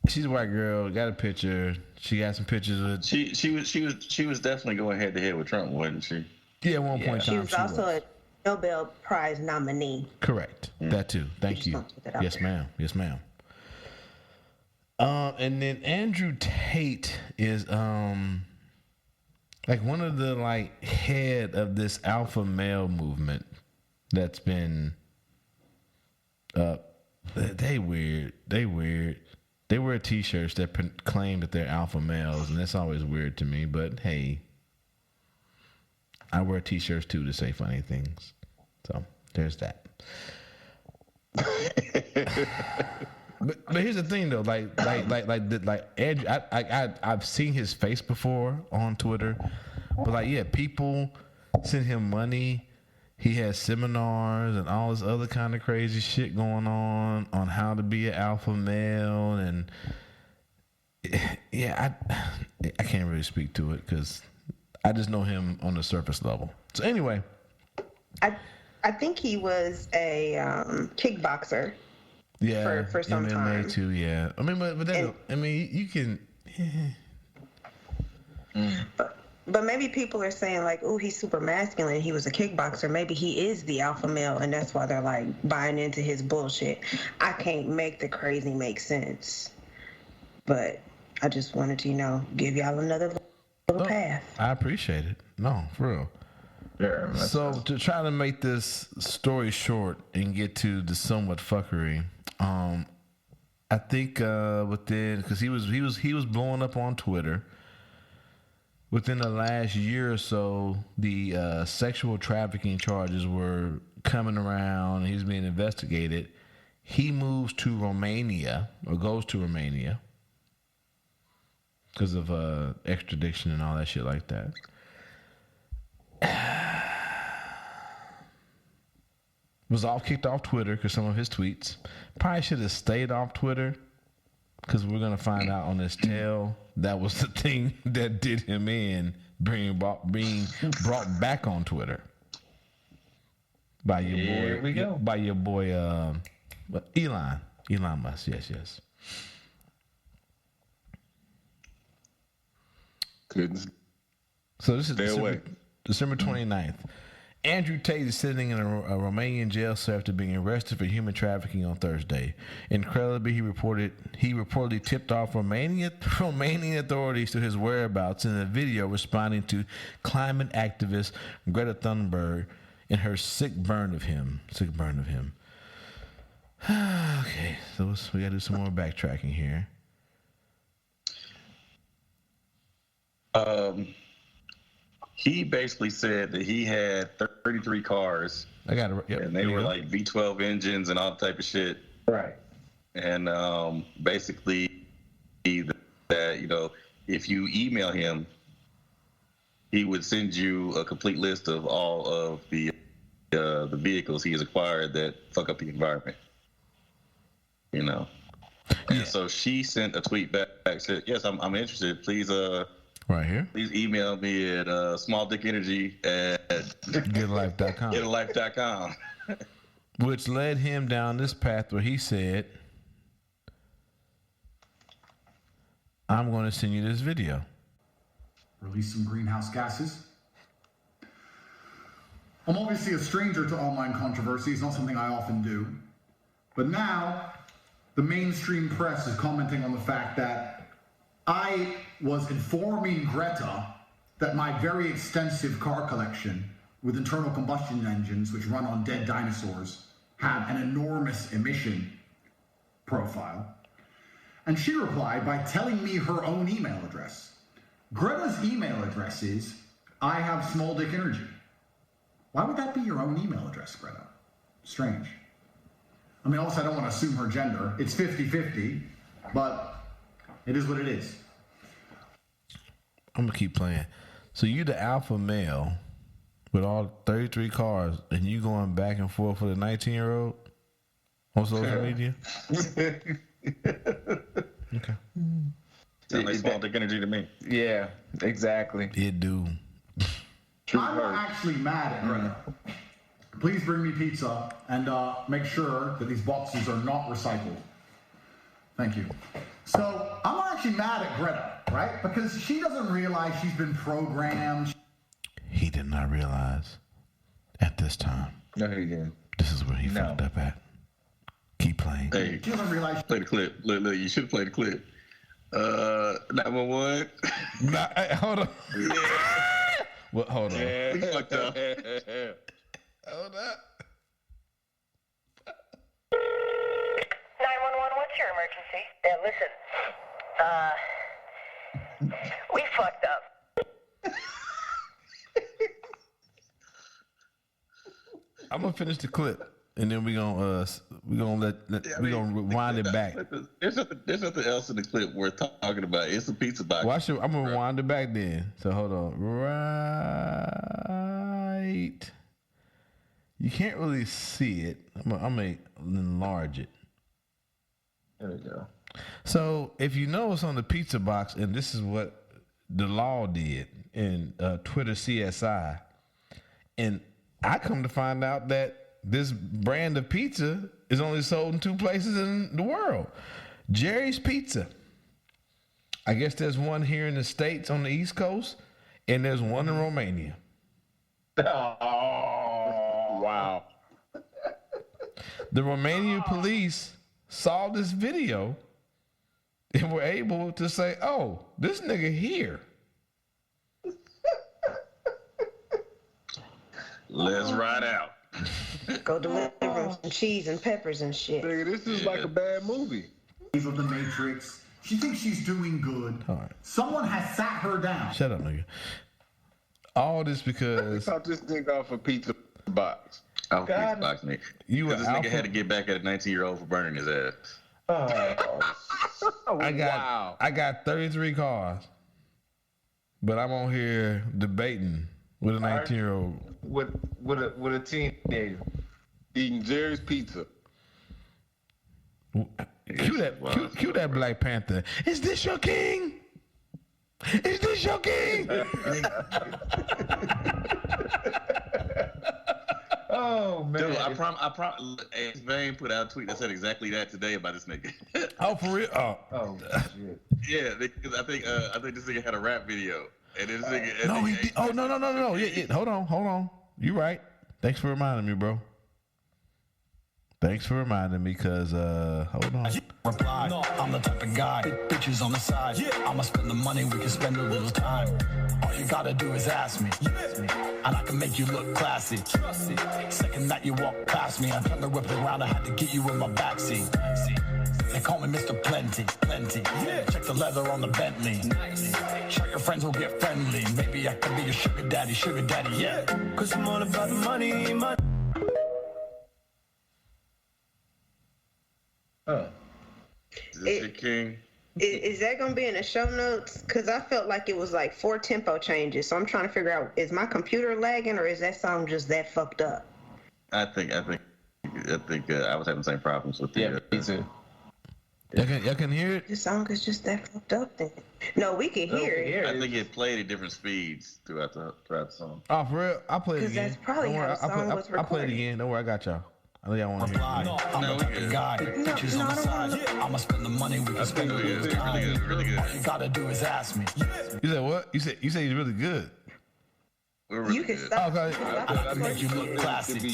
She's a white girl. Got a picture. She got some pictures with. She was definitely going head to head with Trump, wasn't she? Yeah, at one point in time. She was also a Nobel Prize nominee. Correct. That too. Thank you. Yes, ma'am. Yes, ma'am. And then Andrew Tate is I like one of the like head of this alpha male movement that's been they weird. They wear t-shirts that claim that they're alpha males, and that's always weird to me, but hey, I wear t-shirts too to say funny things. So there's that. But here's the thing though, like Andrew, I've seen his face before on Twitter, but like yeah, people send him money. He has seminars and all this other kind of crazy shit going on how to be an alpha male, and yeah, I can't really speak to it because I just know him on the surface level. So anyway, I think he was a kickboxer. Yeah, for some MMA time too. Yeah, I mean, but that, I mean, you can. But maybe people are saying like, "Oh, he's super masculine. He was a kickboxer. Maybe he is the alpha male, and that's why they're like buying into his bullshit." I can't make the crazy make sense, but I just wanted to, give y'all another little path. I appreciate it. No, for real. Yeah. So to try to make this story short and get to the somewhat fuckery, I think within, because he was blowing up on Twitter. Within the last year or so, the sexual trafficking charges were coming around. He's being investigated. He moves to Romania, or goes to Romania, because of extradition and all that shit like that. Was kicked off Twitter because some of his tweets. Probably should have stayed off Twitter, because we're gonna find out on this tale that was the thing that did him in being brought back on Twitter by your boy. Here we go. By your boy Elon Musk. Yes. Goodness. So this is Stay away. December 29th. Andrew Tate is sitting in a Romanian jail cell after being arrested for human trafficking on Thursday. Incredibly, he reportedly tipped off Romanian authorities to his whereabouts in a video responding to climate activist Greta Thunberg in her sick burn of him. Okay, so we gotta do some more backtracking here. He basically said that he had 33 cars. I got it. Yep, and they were like V12 engines and all type of shit. Right. And basically, that if you email him, he would send you a complete list of all of the vehicles he has acquired that fuck up the environment. And so she sent a tweet back said, "Yes, I'm interested. Please right here. Please email me at smalldickenergy@getalife.com. Getalife.com." Which led him down this path where he said, "I'm going to send you this video." Release some greenhouse gases. I'm obviously a stranger to online controversy. It's not something I often do. But now, the mainstream press is commenting on the fact that I was informing Greta that my very extensive car collection with internal combustion engines, which run on dead dinosaurs, had an enormous emission profile. And she replied by telling me her own email address. Greta's email address is, I have small dick energy. Why would that be your own email address, Greta? Strange. I mean, also, I don't want to assume her gender. It's 50-50, but it is what it is. I'm going to keep playing. So you the alpha male with all 33 cars, and you going back and forth with a 19-year-old on social media? Okay. Sounds like small dick energy to me. Yeah, exactly. It do. I'm not actually mad at Greta. Please bring me pizza and make sure that these boxes are not recycled. Thank you. So I'm not actually mad at Greta, right? Because she doesn't realize she's been programmed. He did not realize at this time. No, he didn't. This is where he fucked up at. Keep playing. Hey, She doesn't realize. play the clip. Look, you should play the clip. 911. Hold on. Yeah. Well, hold on. Yeah. We fucked up. Hold up. 911, what's your emergency? Yeah, listen. We fucked up. I'm gonna finish the clip, and then we gonna rewind it back. There's nothing else in the clip worth talking about. It's a pizza box. Watch it. I'm gonna rewind it back then. So hold on. Right. You can't really see it. I'm gonna enlarge it. There we go. So if you know it's on the pizza box, and this is what the law did in Twitter CSI, and I come to find out that this brand of pizza is only sold in 2 places in the world. Jerry's Pizza. I guess there's one here in the States on the East Coast, and there's one in Romania. Oh, wow. The Romanian police saw this video and were able to say, oh, this nigga here. Let's ride out. Go deliver him some cheese and peppers and shit. Nigga, this is like a bad movie. Of the Matrix. She thinks she's doing good. All right. Someone has sat her down. Shut up, nigga. All this because Caught this nigga off a pizza box. Off a pizza box, nigga. You Because this an nigga alpha? had to get back at a 19-year-old for burning his ass. I got 33 cars, but I'm on here debating with a 19-year-old. With a teenager eating Jerry's Pizza. Cue that Black Panther. Is this your king? Is this your king? Oh man! Dude, I promise. Vane put out a tweet that said exactly that today about this nigga. Oh, for real? Oh shit! Yeah, because I think this nigga had a rap video, and this nigga. No, he did. Oh, no. Yeah. Hold on. You right. Thanks for reminding me, bro. Thanks for reminding me, cause hold on. Reply, no, I'm the type of guy, bitches on the side. I'ma spend the money, we can spend a little time. All you gotta do is ask me, and I can make you look classy. Second that you walk past me, I turned the whip around, I had to get you in my backseat. They call me Mr. Plenty. Check the leather on the Bentley. Show your friends will get friendly. Maybe I could be your sugar daddy, yeah. Cause I'm all about the money. Is king? Is that going to be in the show notes? Because I felt like it was like 4 tempo changes. So I'm trying to figure out, is my computer lagging or is that song just that fucked up? I think I was having the same problems with the. Yeah, me too. Y'all can hear it? The song is just that fucked up then. No, we can hear it. I think it played at different speeds throughout the song. Oh, for real? I'll play it 'Cause again. that's probably how the song was I'll play it recorded. again. Don't worry, I got y'all. I know y'all want to hear it. No, I'm the type of guy, bitches on the side. I'ma spend the money, we can spend a little time. Really good. All you gotta do is ask me. You said what? You said he's really good. You can stop. Okay. I make you look classy.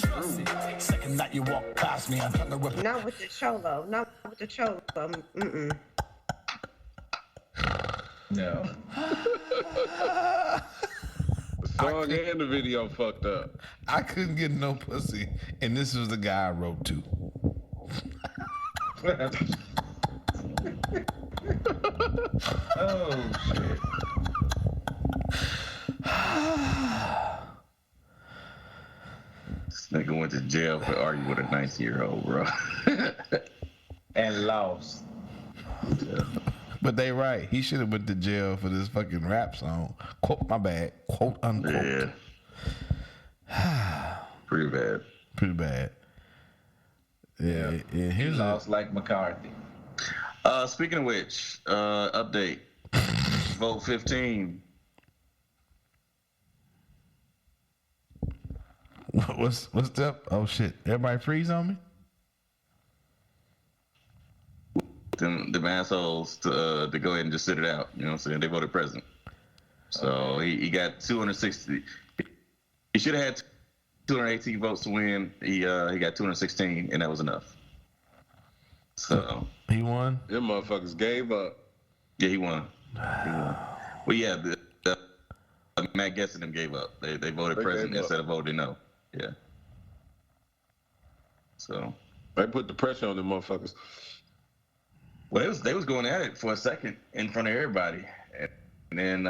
Second that you walk past me, I turn the whip. Not with the cholo. Not with the cholo. Mm-mm. No. The song and the video fucked up. I couldn't get no pussy, and this was the guy I wrote to. Oh shit. This nigga went to jail for arguing with a 19-year-old, bro. And lost. But they right. He should have went to jail for this fucking rap song. Quote unquote. Yeah. Pretty bad. Yeah. He Here's lost like McCarthy. Speaking of which, update. Vote 15. What's up? Oh shit! Everybody freeze on me. Them assholes to go ahead and just sit it out. You know what I'm saying? They voted president. So he got 260. He should have had 218 votes to win. He got 216, and that was enough. So he won. Them motherfuckers gave up. Yeah, he won. Well, yeah, Matt Gaetz and them gave up. They voted They president gave up. instead of voting no. Yeah. So they put the pressure on them motherfuckers. Well, they was going at it for a second in front of everybody, and then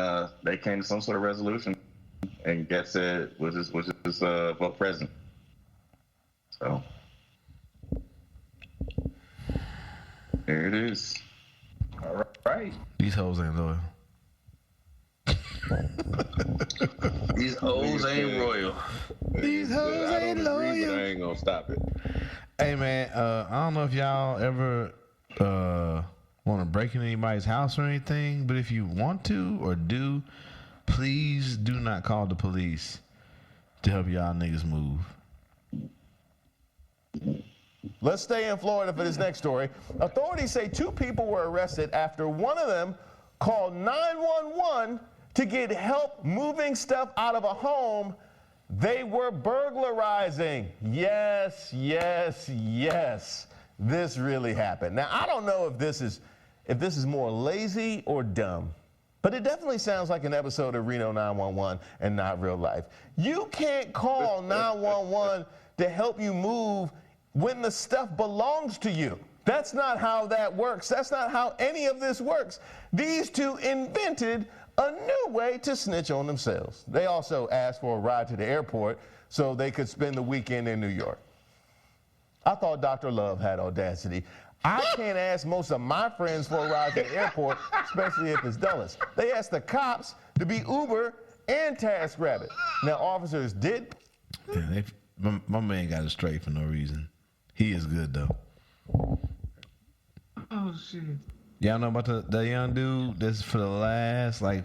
they came to some sort of resolution, and Gaetz said, "Was this vote president?" So there it is. All right. These hoes ain't loyal. These hoes ain't royal. These hoes ain't But I loyal. ain't gonna stop it. Hey man, I don't know if y'all ever want to break in anybody's house or anything, but if you want to or do, please do not call the police to help y'all niggas move. Let's stay in Florida for this next story. Authorities say 2 people were arrested after one of them called 911 to get help moving stuff out of a home they were burglarizing. Yes, yes, yes. This really happened. Now, I don't know if this is more lazy or dumb, but it definitely sounds like an episode of Reno 911 and not real life. You can't call 911 to help you move when the stuff belongs to you. That's not how that works. That's not how any of this works. These 2 invented a new way to snitch on themselves. They also asked for a ride to the airport so they could spend the weekend in New York. I thought Dr. Love had audacity. I can't ask most of my friends for a ride to the airport, especially if it's Dulles. They asked the cops to be Uber and TaskRabbit. Now, officers did. Yeah, my man got it straight for no reason. He is good though. Oh shit. Y'all know about the young dude that's for the last like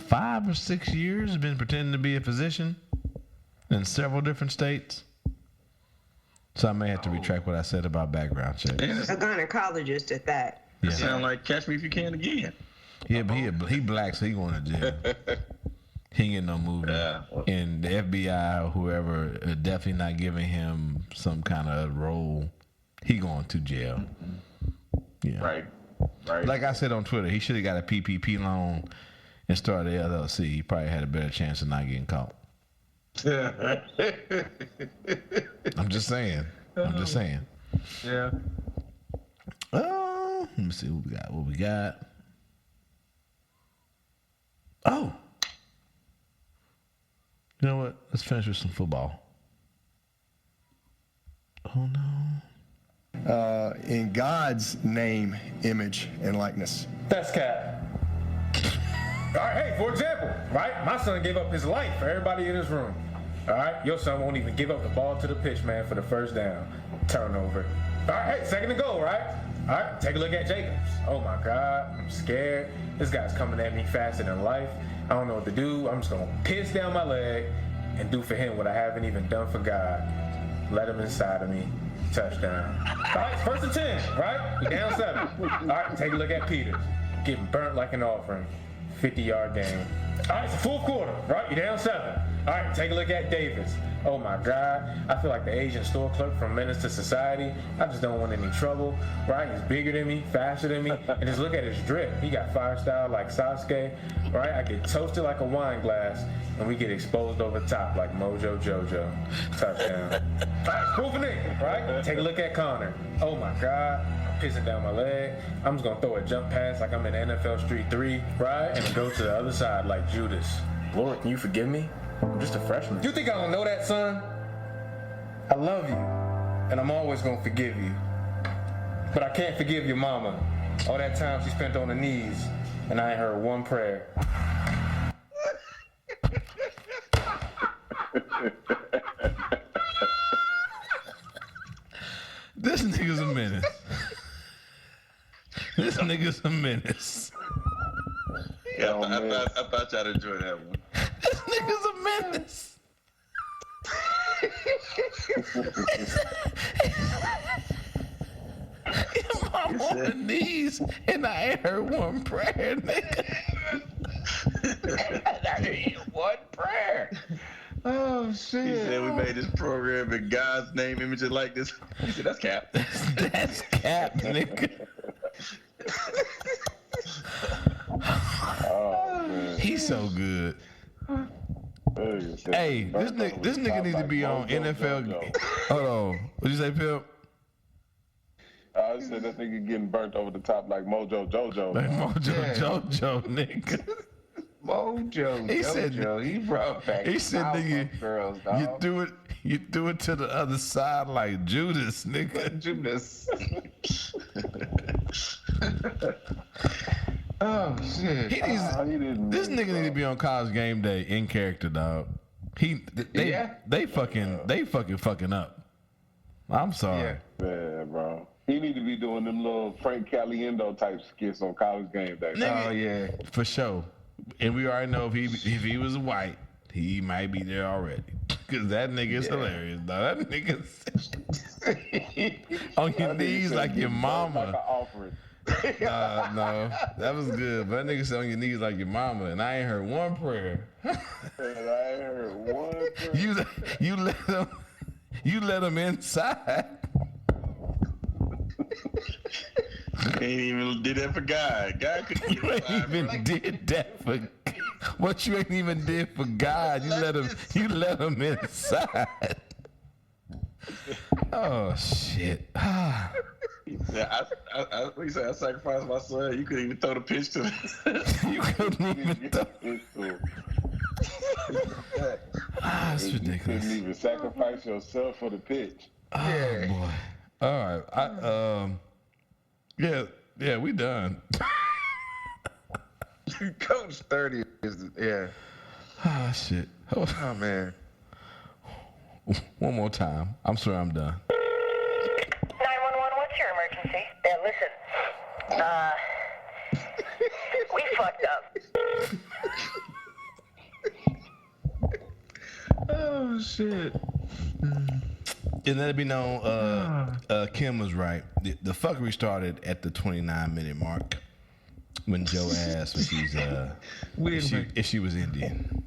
5 or 6 years been pretending to be a physician in several different states? So I may have to retract what I said about background checks. A gynecologist at that. Yeah. Sound like Catch Me If You Can again. Yeah, but he black, so he going to jail. He ain't getting no movie. Yeah. And the FBI or whoever are definitely not giving him some kind of role. He going to jail. Yeah. Right. Like I said on Twitter, he should have got a PPP loan and started the LLC. He probably had a better chance of not getting caught. I'm just saying. Yeah. Let me see what we got. Oh. You know what? Let's finish with some football. Oh no. In God's name, image, and likeness. That's cap. All right, hey, for example, right? My son gave up his life for everybody in this room. All right, your son won't even give up the ball to the pitch man for the first down. Turnover. All right, hey, second and goal, right? All right, take a look at Jacobs. Oh my God, I'm scared. This guy's coming at me faster than life. I don't know what to do. I'm just gonna piss down my leg and do for him what I haven't even done for God. Let him inside of me. Touchdown. All right, first and 10, right? We're down 7. All right, take a look at Peters. Getting burnt like an offering. 50-yard game. All right, it's the full quarter, right? You're down 7. All right, take a look at Davis. Oh my God, I feel like the Asian store clerk from Menace to Society. I just don't want any trouble, right? He's bigger than me, faster than me, and just look at his drip. He got fire style like Sasuke, right? I get toasted like a wine glass, and we get exposed over top like Mojo Jojo. Touchdown. All right, proof of it, right? Take a look at Connor. Oh my God, I'm pissing down my leg. I'm just gonna throw a jump pass like I'm in NFL Street 3, right? And go to the other side like Judas. Lord, can you forgive me? I'm just a freshman. You think I don't know that, son? I love you, and I'm always gonna forgive you. But I can't forgive your mama. All that time she spent on her knees, and I ain't heard one prayer. This nigga's a menace. This nigga's a menace. Yeah, I thought y'all enjoyed that one. This nigga's a menace. I'm on the knees and I ain't heard one prayer, nigga. I didn't hear one prayer. Oh shit. He said we made this program in God's name, image, and likeness. He said that's cap. That's cap, nigga. Oh, man. He's so good. Hey, this nigga needs to be on NFL. Hold on. What'd you say, Pimp? I said that nigga getting burnt over the top like Mojo Jojo. Like Mojo Jojo, nigga. Mojo He said, Jojo. He brought back he said, nigga, girls, you threw it to the other side like Judas, nigga. Judas. Oh shit! This nigga needs to be on College Game Day in character, dog. They fucking up. I'm sorry. Yeah, bro. He need to be doing them little Frank Caliendo type skits on College Game Day. Nigga, Oh yeah, for sure. And we already know if he was white, he might be there already. Cause that nigga is hilarious, dog. That nigga on your knees like your mama. No, that was good. But that nigga said on your knees like your mama, and I ain't heard one prayer. You let him inside. Ain't even did that for God. God couldn't You ain't even did that for. What you ain't even did for God? You let him inside. Oh shit. Yeah, what you say? I sacrificed my son. You couldn't even throw the pitch to him. You couldn't even throw. That's You ridiculous. couldn't even sacrifice yourself for the pitch. Oh boy. All right. Yeah, we done. Coach 30 is Ah, shit. Oh man. One more time. I'm sorry, I'm done. 911, what's your emergency? Yeah, listen. We fucked up. Oh shit. And let it be known, Kim was right. The fuckery started at the 29-minute mark when Joe asked if she was Indian.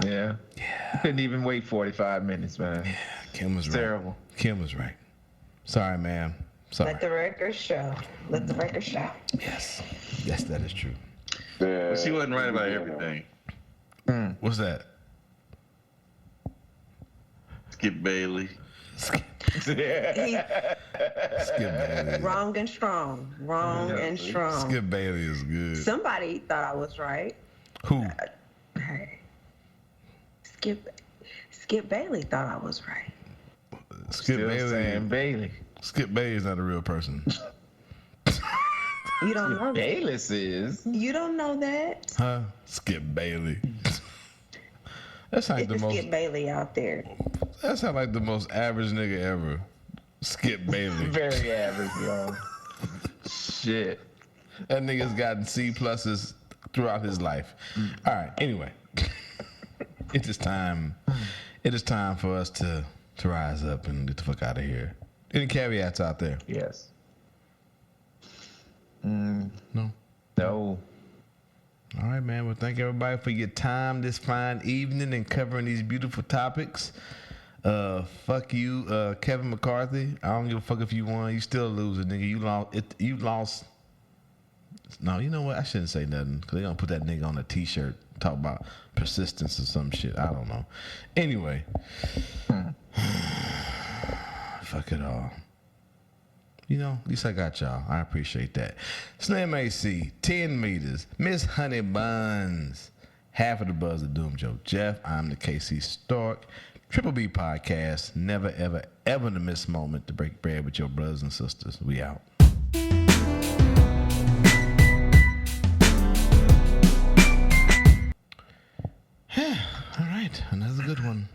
Yeah. Couldn't even wait 45 minutes, man. Yeah, Kim was right. Terrible. Kim was right. Sorry, ma'am. Sorry. Let the record show. Let the record show. Yes, that is true. But she wasn't right about everything. What's that? Skip Bailey. Skip Bailey. Wrong and strong. Wrong and strong. Skip Bailey is good. Somebody thought I was right. Who? Hey. Skip Bailey thought I was right. Skip Bailey. Skip Bailey is not a real person. You don't know that. Bayless is. You don't know that. Huh? Skip Bailey. That's like It's a Skip Bailey out there. That sounds like the most average nigga ever. Skip Bailey. Very average, yo. Shit. That nigga's gotten C+ throughout his life. All right. Anyway, it is time. It is time for us to rise up and get the fuck out of here. Any caveats out there? Yes. No. No. All right, man. Well, thank everybody for your time this fine evening and covering these beautiful topics. Fuck you, Kevin McCarthy. I don't give a fuck if you won. You still a loser, nigga. You lost. No, you know what? I shouldn't say nothing because they're going to put that nigga on a t-shirt. Talk about persistence or some shit. I don't know. Anyway. Fuck it all. You know, at least I got y'all. I appreciate that. Slim AC, 10 meters. Miss Honey Buns. Half of the buzz of Doom Joe Jeff. I'm the KC Stark. Triple B Podcast. Never, ever, ever to miss a moment to break bread with your brothers and sisters. We out. All right. Another good one.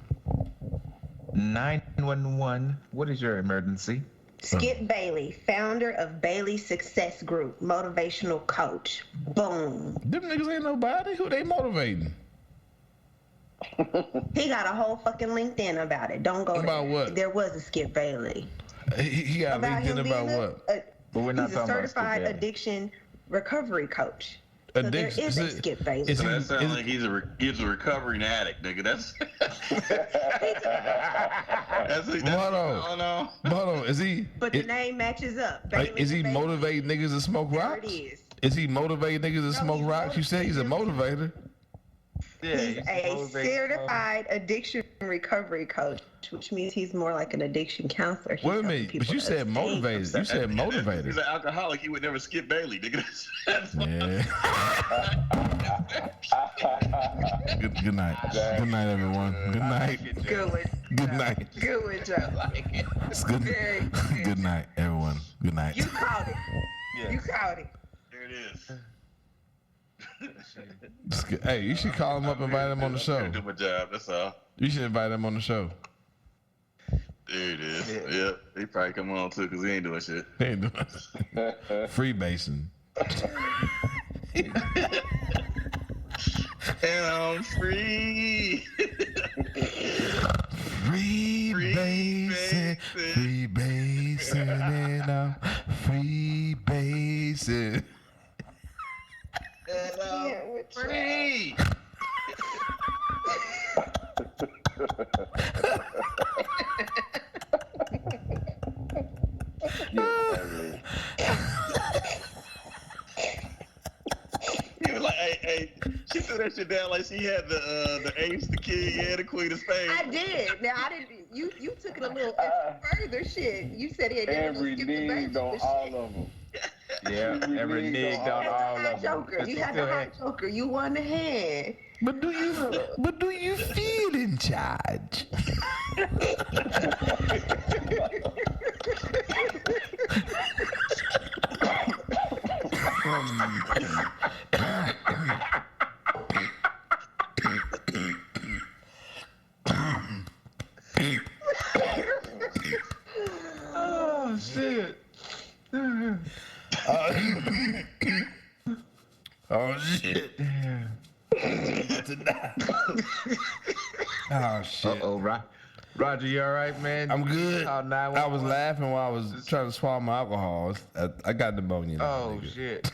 911. What is your emergency? Skip Bailey, founder of Bailey Success Group, motivational coach. Boom. Them niggas ain't nobody. Who they motivating? He got a whole fucking LinkedIn about it. Don't go About there. what? There was a Skip Bailey. He got About him LinkedIn being about what? But we're not He's a talking about Skip certified Bailey. addiction recovery coach. So there is a Skip Bailey. So that sounds like he's a recovering addict, nigga. That's Hold on. Is he? But the name matches up. Bailey Is he Bailey. motivating niggas to smoke There rocks? it is. Is he motivating niggas to smoke rocks? You said he's a motivator. He's a certified addiction recovery coach, which means he's more like an addiction counselor. He's Wait a helping minute, but people you said abstain motivated. from You said motivator. He's an alcoholic. He would never skip Bailey, nigga. Yeah. Good night. Good night, everyone. Good night. Good one. Good night. Good one, Joe. It's good. Very good. Good night, everyone. Good night. You caught it. Yeah. You caught it. There it is. It's good. Hey, you should call him up and invite him on the show. Do my job. That's all. You should invite him on the show. There it is. Yep. He probably come on too because he ain't doing shit. He ain't doing freebasing. And I'm free. Freebasing, freebasing, and I'm freebasing. And I'm free. He was like, hey, she threw that shit down like she had the ace, the king, and the queen of spades. I did. Now I didn't. You took it a little extra further. Shit. You said he had Every nigged on all of them. Yeah, every nigged on all of them. Joker. You had the hot joker. You won the hand. But do you feel in charge? Oh shit. Oh shit. Oh shit. Roger, you all right, man? I'm good. I was laughing while I was trying to swallow my alcohol. I got pneumonia. Oh shit.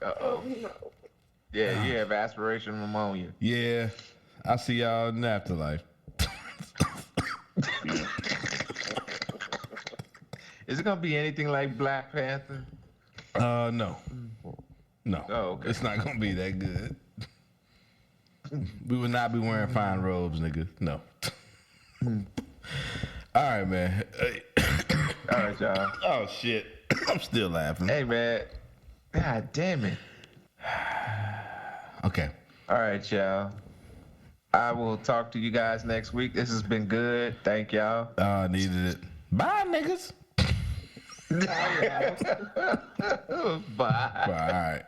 Oh no. Yeah, you have aspiration pneumonia. Yeah. I'll see y'all in the afterlife. Is it gonna be anything like Black Panther? No. No. Oh, okay. It's not gonna be that good. We would not be wearing fine robes, nigga. No. All right, man. Hey. All right, y'all. Oh shit. I'm still laughing. Hey, man. God damn it. Okay. All right, y'all. I will talk to you guys next week. This has been good. Thank y'all. Needed it. Bye, niggas. Bye. All right.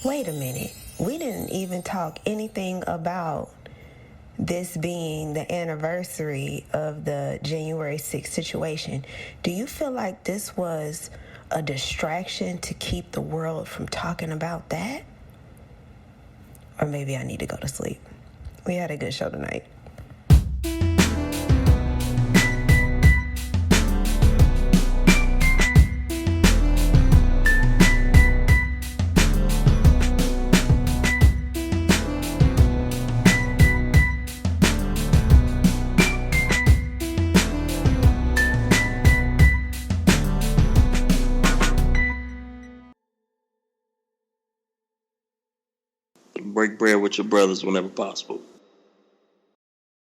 Wait a minute. We didn't even talk anything about this being the anniversary of the January 6th situation. Do you feel like this was a distraction to keep the world from talking about that? Or maybe I need to go to sleep. We had a good show tonight. Break bread with your brothers whenever possible.